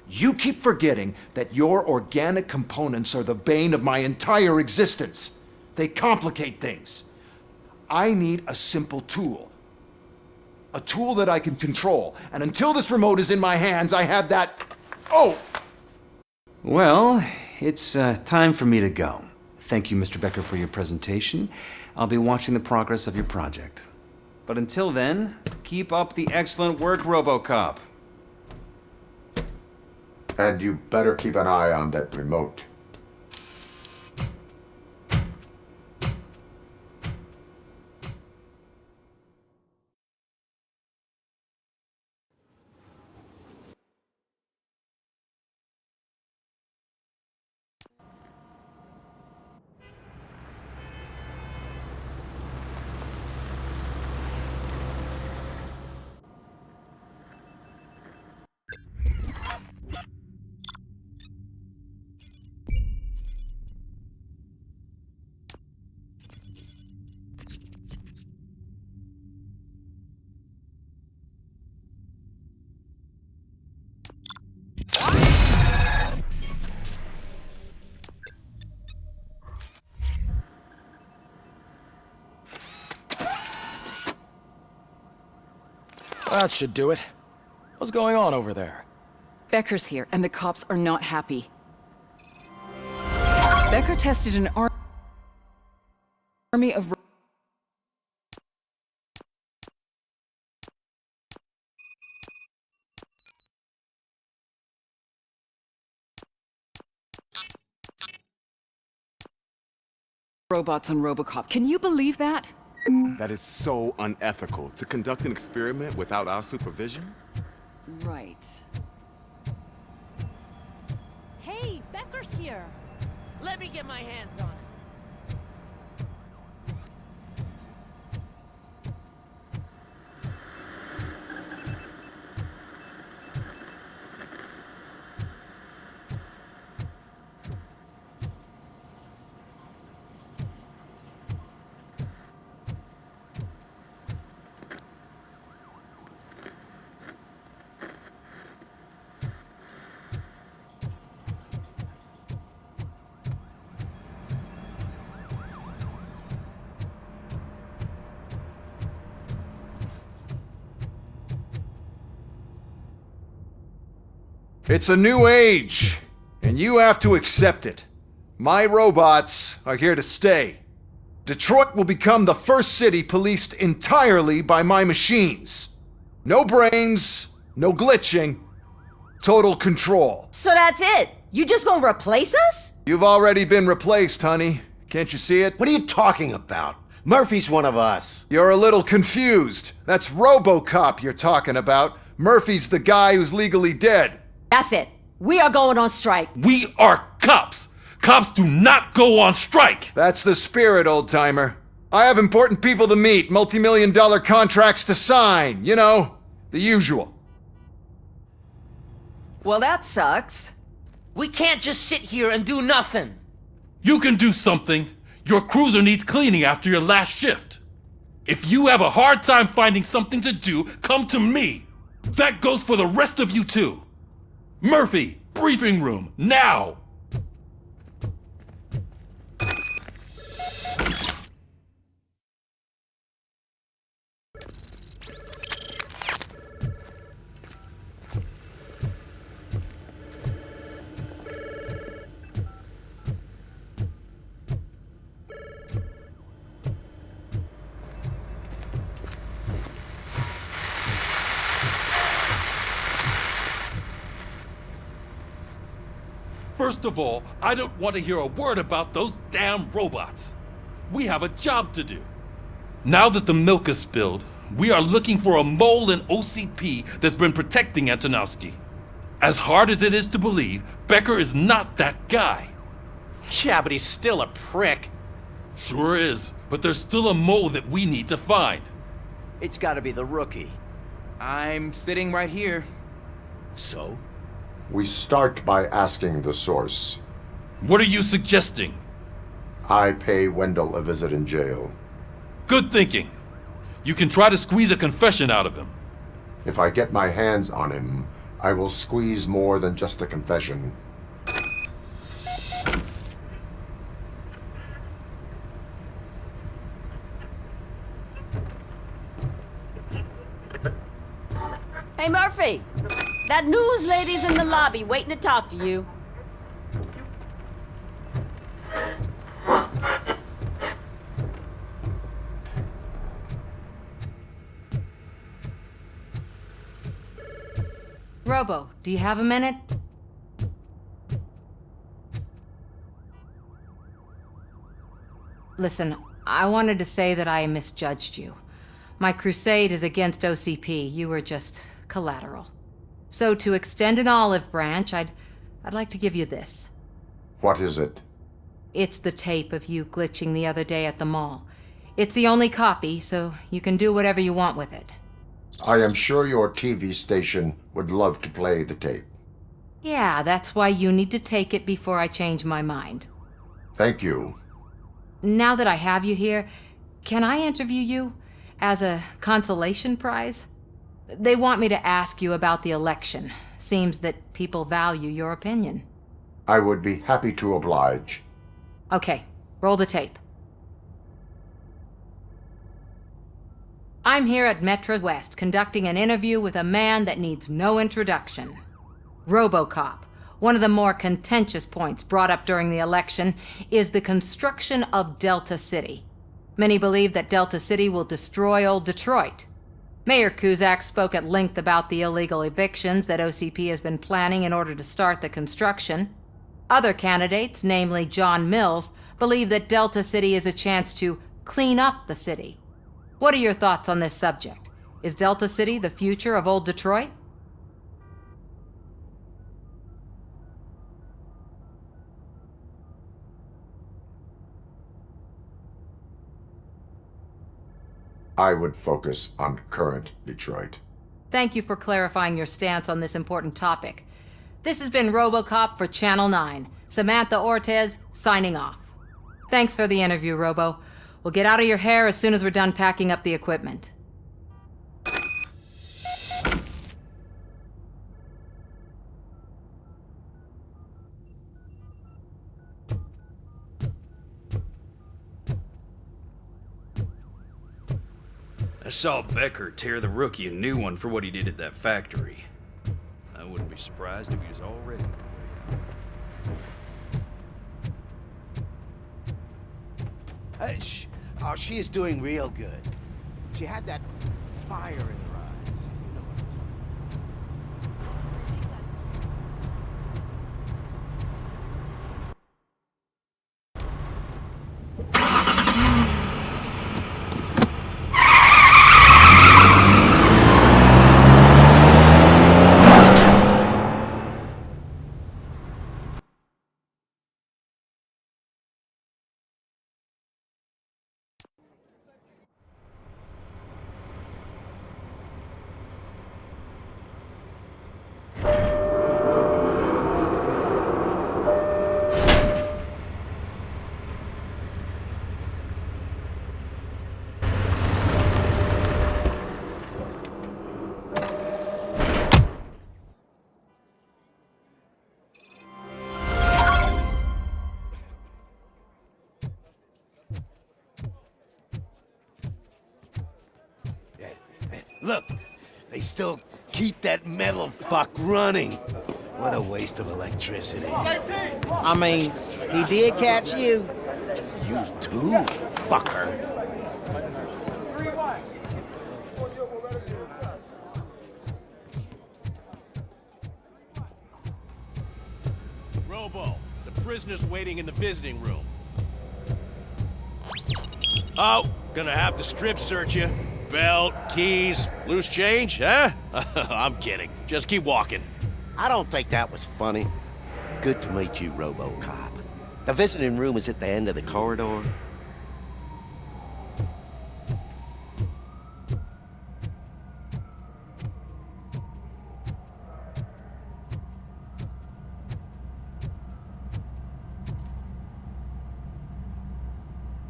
You keep forgetting that your organic components are the bane of my entire existence. They complicate things. I need a simple tool. A tool that I can control. And until this remote is in my hands, I have that... Oh!
Well, it's time for me to go. Thank you, Mr. Becker, for your presentation. I'll be watching the progress of your project. But until then, keep up the excellent work, Robocop.
And you better keep an eye on that remote.
That should do it. What's going on over there?
Becker's here, and the cops are not happy. Becker tested an army of robots on Robocop. Can you believe that?
That is so unethical. To conduct an experiment without our supervision?
Right.
Hey, Becker's here. Let me get my hands on it.
It's a new age, and you have to accept it. My robots are here to stay. Detroit will become the first city policed entirely by my machines. No brains, no glitching, total control.
So that's it? You just gonna replace us?
You've already been replaced, honey. Can't you see it?
What are you talking about? Murphy's one of us.
You're a little confused. That's Robocop you're talking about. Murphy's the guy who's legally dead.
That's it. We are going on strike.
We are cops. Cops do not go on strike.
That's the spirit, old-timer. I have important people to meet, multi-million-dollar contracts to sign. You know, the usual.
Well, that sucks.
We can't just sit here and do nothing.
You can do something. Your cruiser needs cleaning after your last shift. If you have a hard time finding something to do, come to me. That goes for the rest of you too. Murphy, briefing room, now! First of all, I don't want to hear a word about those damn robots. We have a job to do. Now that the milk is spilled, we are looking for a mole in OCP that's been protecting Antonowski. As hard as it is to believe, Becker is not that guy.
Yeah, but he's still a prick.
Sure is, but there's still a mole that we need to find.
It's gotta be the rookie.
I'm sitting right here.
So?
We start by asking the source.
What are you suggesting?
I pay Wendell a visit in jail.
Good thinking. You can try to squeeze a confession out of him.
If I get my hands on him, I will squeeze more than just a confession.
Hey, Murphy! That news lady's in the lobby waiting to talk to you. Robo, do you have a minute? Listen, I wanted to say that I misjudged you. My crusade is against OCP. You were just collateral. So to extend an olive branch, I'd like to give you this.
What is it?
It's the tape of you glitching the other day at the mall. It's the only copy, so you can do whatever you want with it.
I am sure your TV station would love to play the tape.
Yeah, that's why you need to take it before I change my mind.
Thank you.
Now that I have you here, can I interview you as a consolation prize? They want me to ask you about the election. Seems that people value your opinion.
I would be happy to oblige.
Okay, roll the tape. I'm here at Metro West conducting an interview with a man that needs no introduction. Robocop. One of the more contentious points brought up during the election is the construction of Delta City. Many believe that Delta City will destroy old Detroit. Mayor Cusack spoke at length about the illegal evictions that OCP has been planning in order to start the construction. Other candidates, namely John Mills, believe that Delta City is a chance to clean up the city. What are your thoughts on this subject? Is Delta City the future of old Detroit?
I would focus on current Detroit.
Thank you for clarifying your stance on this important topic. This has been Robocop for Channel 9. Samantha Ortez, signing off. Thanks for the interview, Robo. We'll get out of your hair as soon as we're done packing up the equipment.
I saw Becker tear the rookie a new one for what he did at that factory. I wouldn't be surprised if he was already...
She is doing real good. She had that fire in her eyes. You know what Look, they still keep that metal fuck running. What a waste of electricity.
I mean, he did catch you.
You too, fucker.
Robo, the prisoner's waiting in the visiting room. Oh, gonna have to strip search you. Belt, keys, loose change, huh? I'm kidding. Just keep walking.
I don't think that was funny. Good to meet you, Robocop. The visiting room is at the end of the corridor.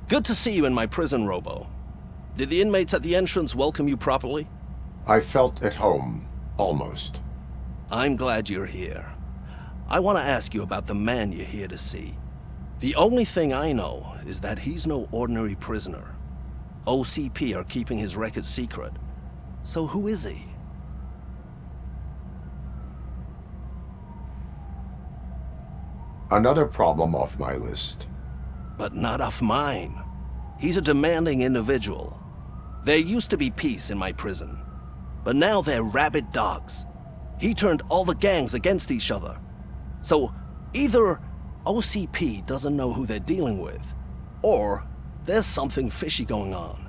Good to see you in my prison, Robo. Did the inmates at the entrance welcome you properly?
I felt at home, almost.
I'm glad you're here. I want to ask you about the man you're here to see. The only thing I know is that he's no ordinary prisoner. OCP are keeping his record secret. So who is he?
Another problem off my list.
But not off mine. He's a demanding individual. There used to be peace in my prison, but now they're rabid dogs. He turned all the gangs against each other. So either OCP doesn't know who they're dealing with, or there's something fishy going on.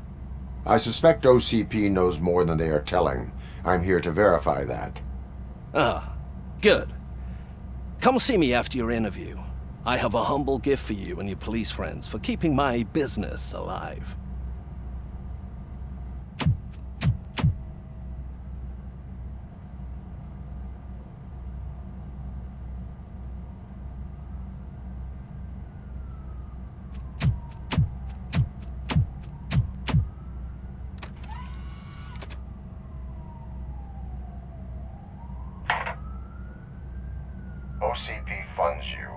I suspect OCP knows more than they are telling. I'm here to verify that.
Ah, good. Come see me after your interview. I have a humble gift for you and your police friends for keeping my business alive.
OCP funds you,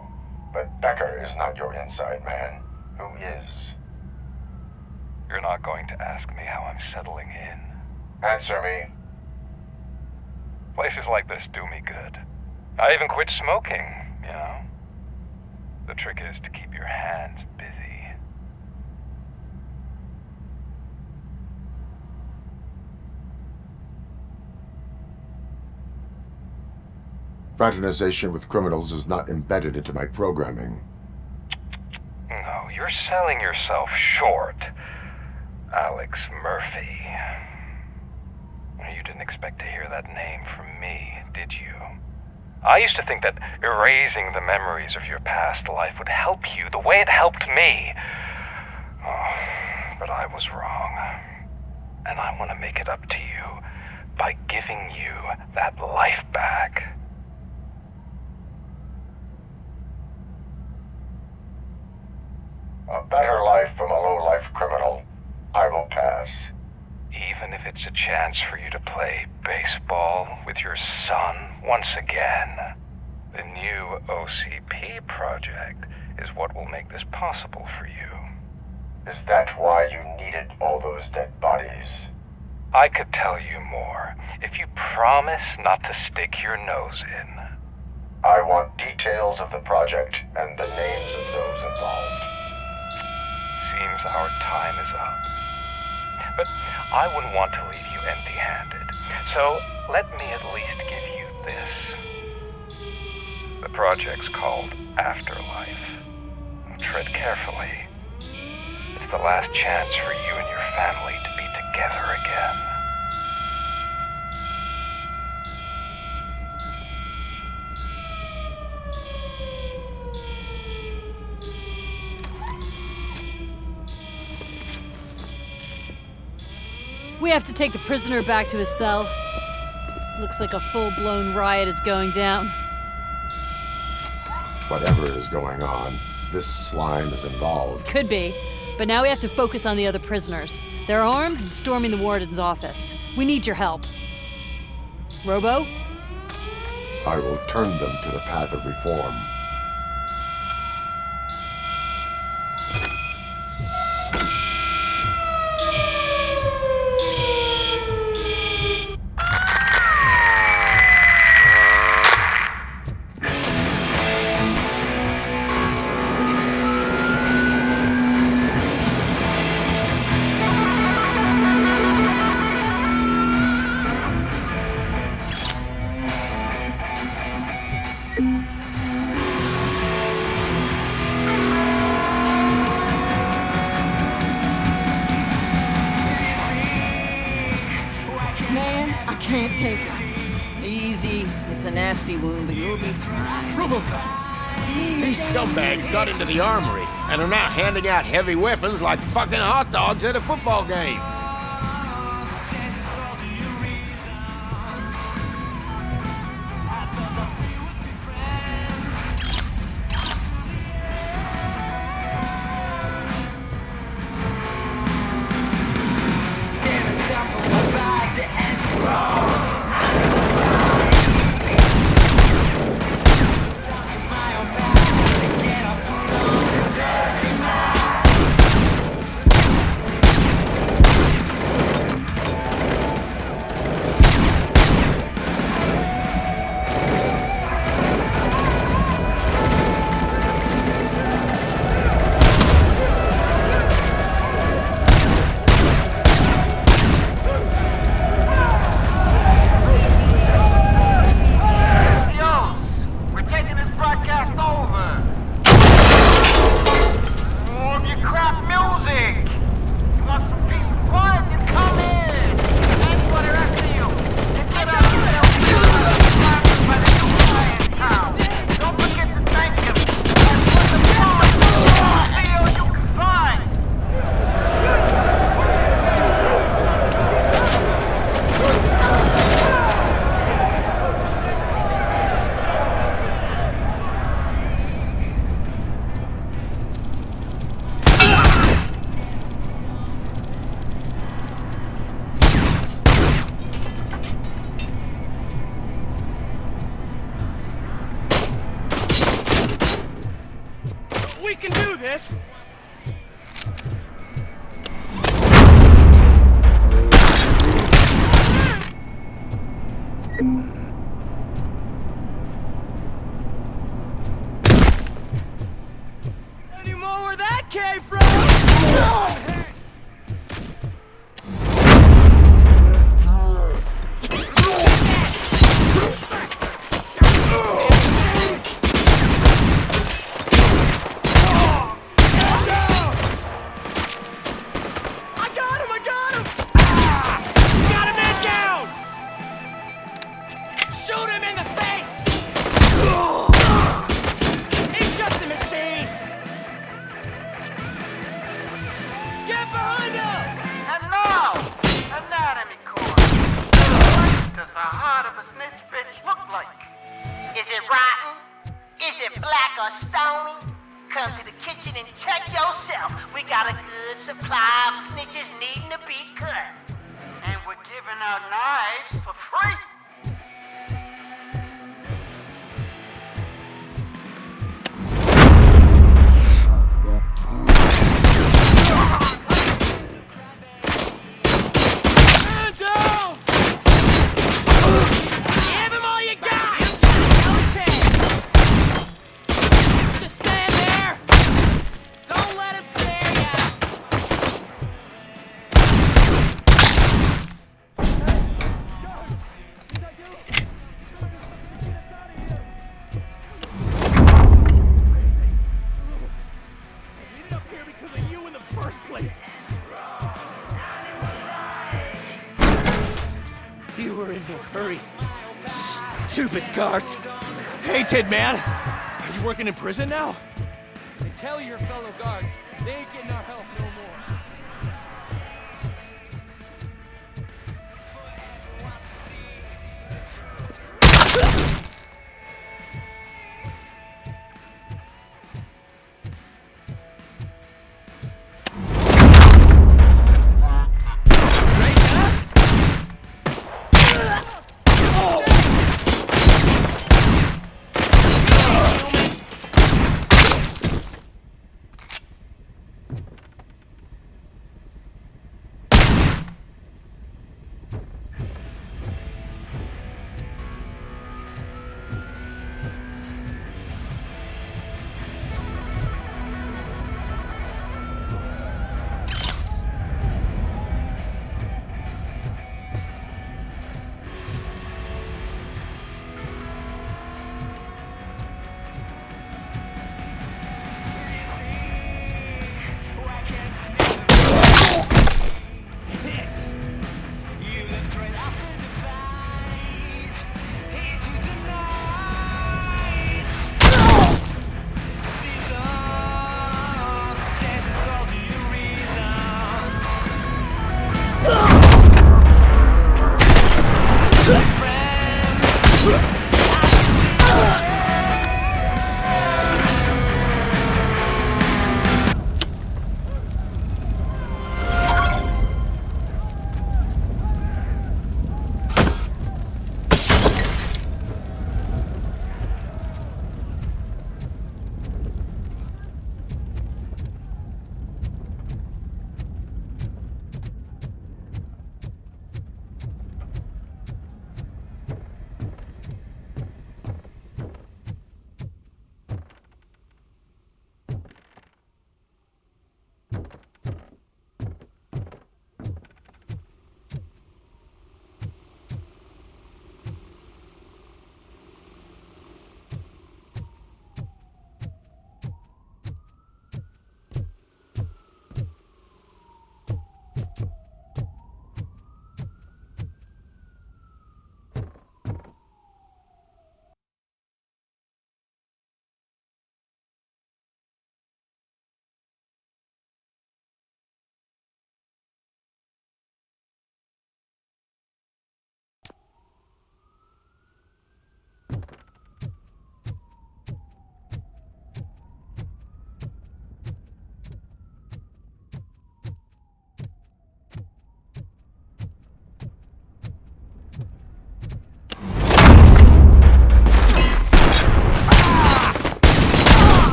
but Becker is not your inside man. Who is?
You're not going to ask me how I'm settling in.
Answer me.
Places like this do me good. I even quit smoking, you know. The trick is to keep your hands busy.
Fraternization with criminals is not embedded into my programming.
No, you're selling yourself short, Alex Murphy. You didn't expect to hear that name from me, did you? I used to think that erasing the memories of your past life would help you the way it helped me. Oh, but I was wrong. And I want to make it up to you by giving you that life back.
A better life from a low-life criminal. I will pass.
Even if it's a chance for you to play baseball with your son once again. The new OCP project is what will make this possible for you.
Is that why you needed all those dead bodies?
I could tell you more if you promise not to stick your nose in.
I want details of the project and the names of those involved.
Seems our time is up. But I wouldn't want to leave you empty-handed. So let me at least give you this. The project's called Afterlife. Tread carefully. It's the last chance for you and your family to be together again.
We have to take the prisoner back to his cell. Looks like a full-blown riot is going down.
Whatever is going on, this slime is involved.
Could be, but now we have to focus on the other prisoners. They're armed and storming the warden's office. We need your help. Robo?
I will turn them to the path of reform.
Can't take it. Easy. It's a nasty wound, but you'll be fine.
Robocop! These scumbags got into the armory and are now handing out heavy weapons like fucking hot dogs at a football game. can do this!
Any more where that came from?
Is it rotten? Is it black or stony? Come to the kitchen and check yourself. We got a good supply of snitches needing to be cut. And we're giving out knives for free.
You were in no hurry. Stupid guards. Hey, Tin Man. Are you working in prison now?
And tell your fellow guards, they ain't getting our help no more.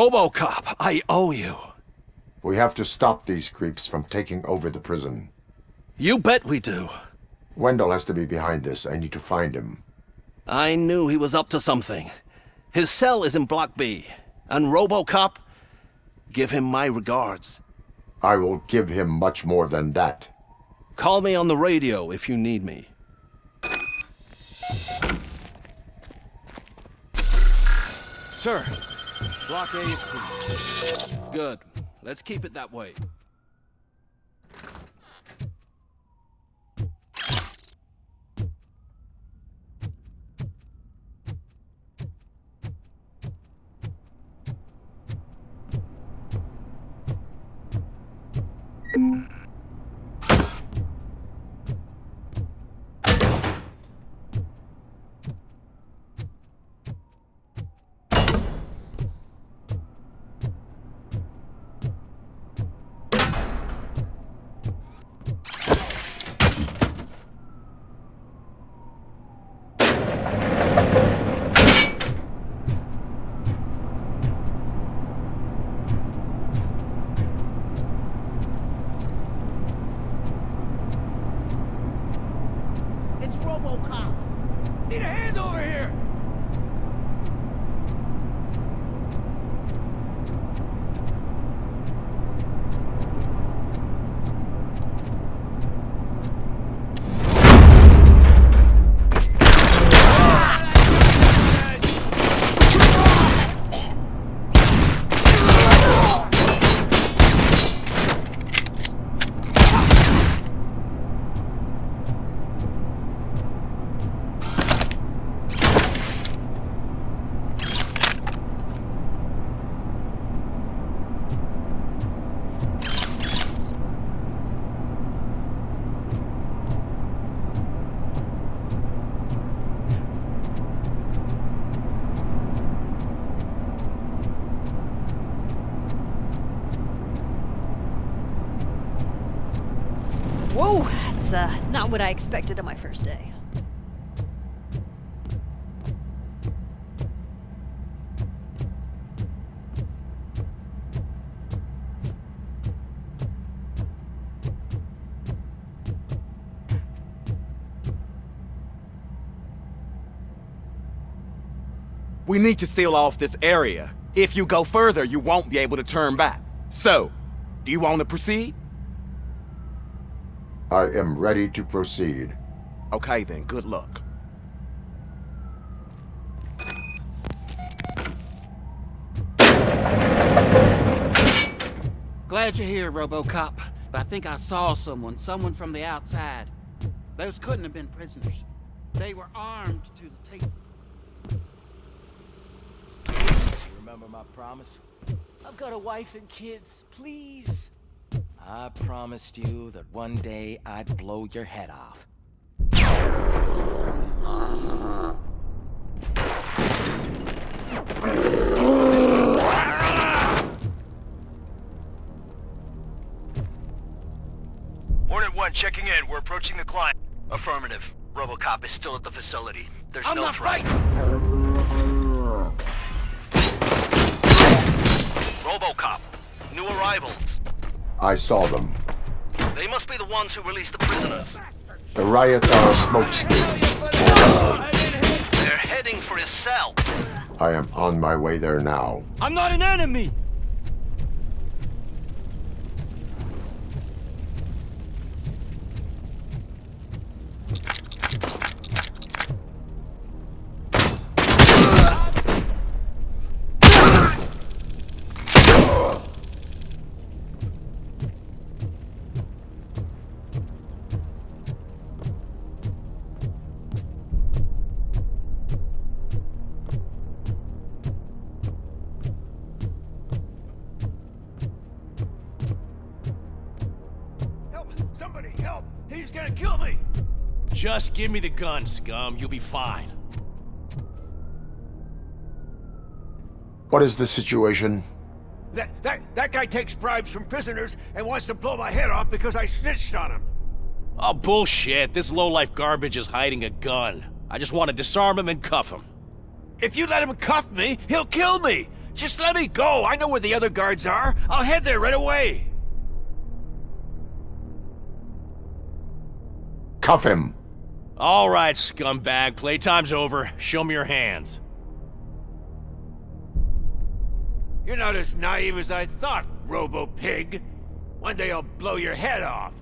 Robocop, I owe you.
We have to stop these creeps from taking over the prison.
You bet we do.
Wendell has to be behind this. I need to find him.
I knew he was up to something. His cell is in Block B. And Robocop, give him my regards.
I will give him much more than that.
Call me on the radio if you need me.
Sir, Block A is clear.
Good. Let's keep it that way.
It's Robocop.
Need a hand over here!
Whoa, that's not what I expected on my first day.
We need to seal off this area. If you go further, you won't be able to turn back. So, do you want to proceed?
I am ready to proceed.
Okay then, good luck.
Glad you're here, Robocop. But I think I saw someone from the outside. Those couldn't have been prisoners. They were armed to the teeth.
You remember my promise? I've got a wife and kids, please. I promised you that one day I'd blow your head off.
Hornet 1 checking in. We're approaching the client. Affirmative. Robocop is still at the facility. There's no threat. Robocop. New arrivals.
I saw them.
They must be the ones who released the prisoners.
The riots are a smokescreen.
They're heading for his cell.
I am on my way there now.
I'm not an enemy! Somebody help! He's gonna kill me! Just give me the gun, scum. You'll be fine.
What is the situation?
That guy takes bribes from prisoners and wants to blow my head off because I snitched on him. Oh, bullshit. This lowlife garbage is hiding a gun. I just want to disarm him and cuff him. If you let him cuff me, he'll kill me! Just let me go. I know where the other guards are. I'll head there right away.
Cuff him.
All right, scumbag. Playtime's over. Show me your hands. You're not as naive as I thought, Robo-Pig. One day I'll blow your head off.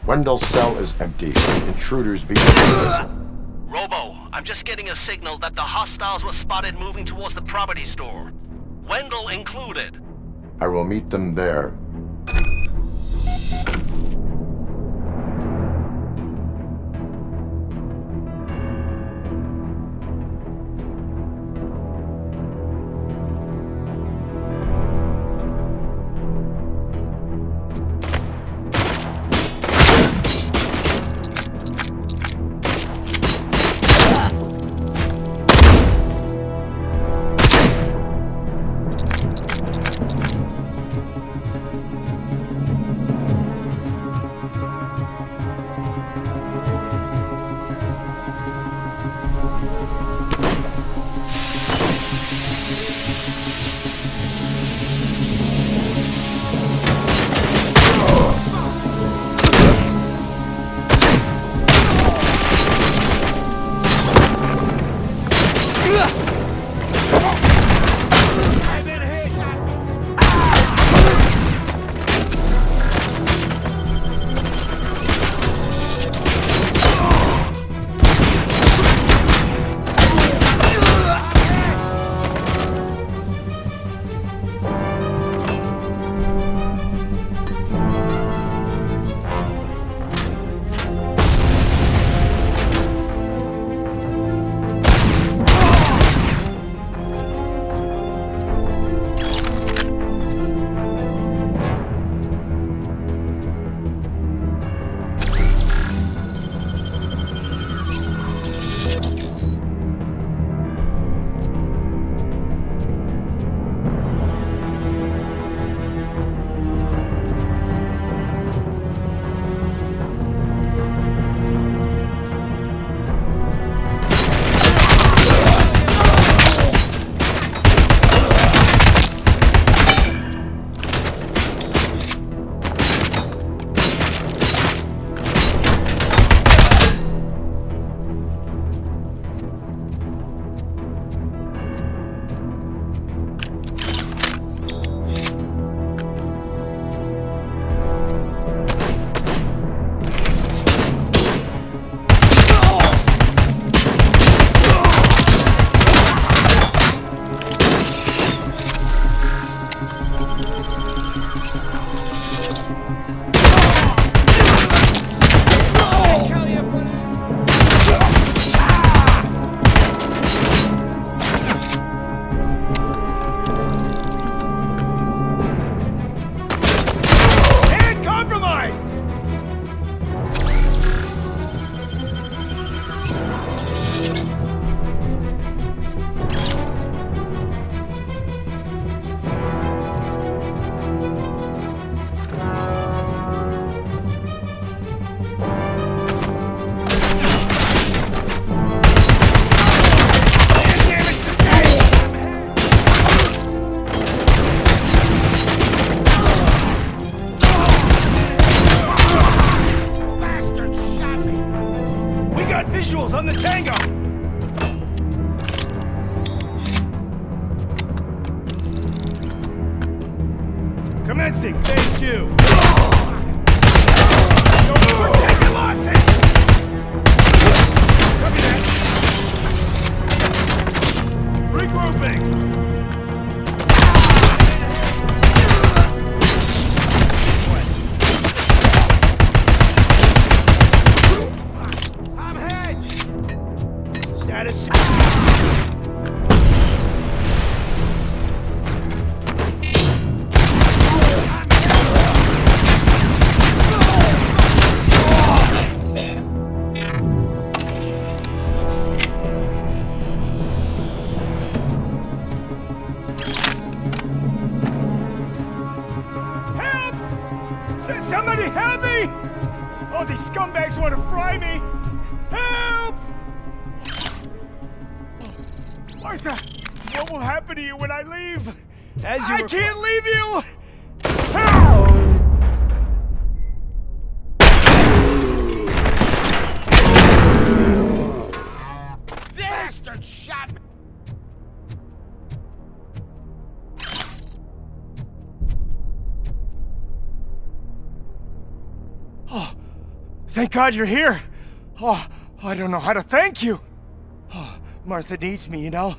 Wendell's cell is empty. Intruders be...
Robo, I'm just getting a signal that the hostiles were spotted moving towards the property store. Wendell included.
I will meet them there.
Tango! Commencing phase 2. Don't take your losses! Copy that. Regrouping! I'm hedged! Status... Somebody help me! Oh, these scumbags want to fry me! Help! Martha, what will happen to you when I leave? I can't leave you! Help! Bastard shot me! Oh, thank God you're here. Oh, I don't know how to thank you. Oh, Martha needs me, you know.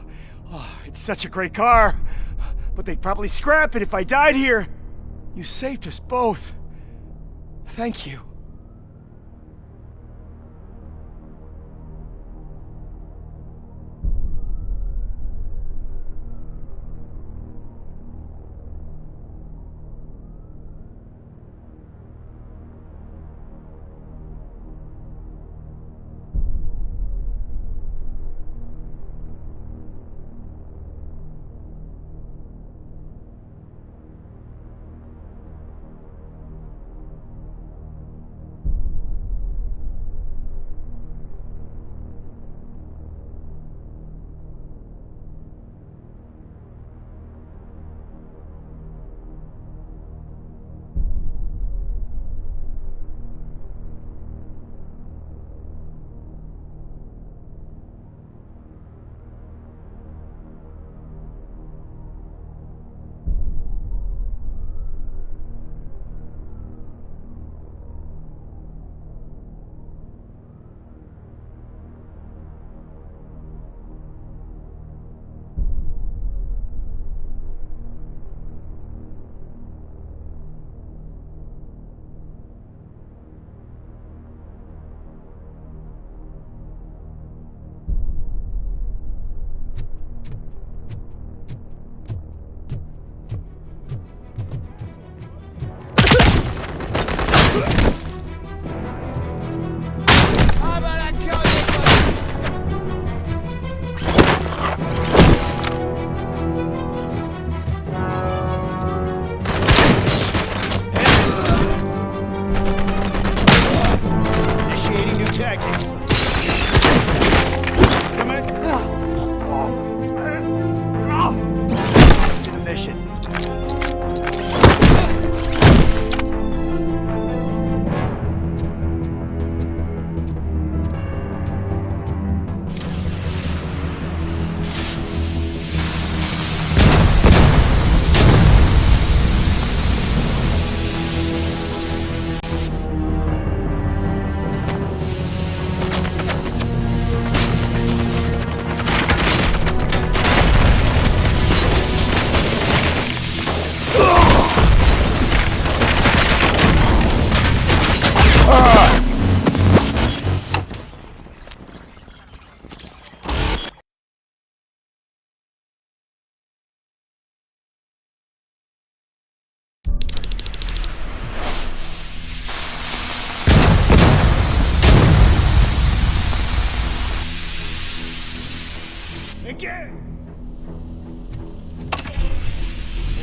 Oh, it's such a great car. But they'd probably scrap it if I died here. You saved us both. Thank you.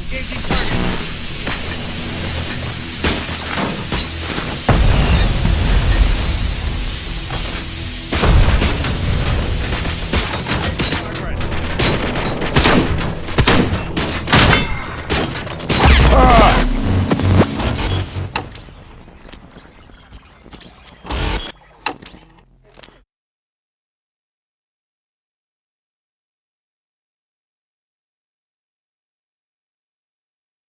Engaging target.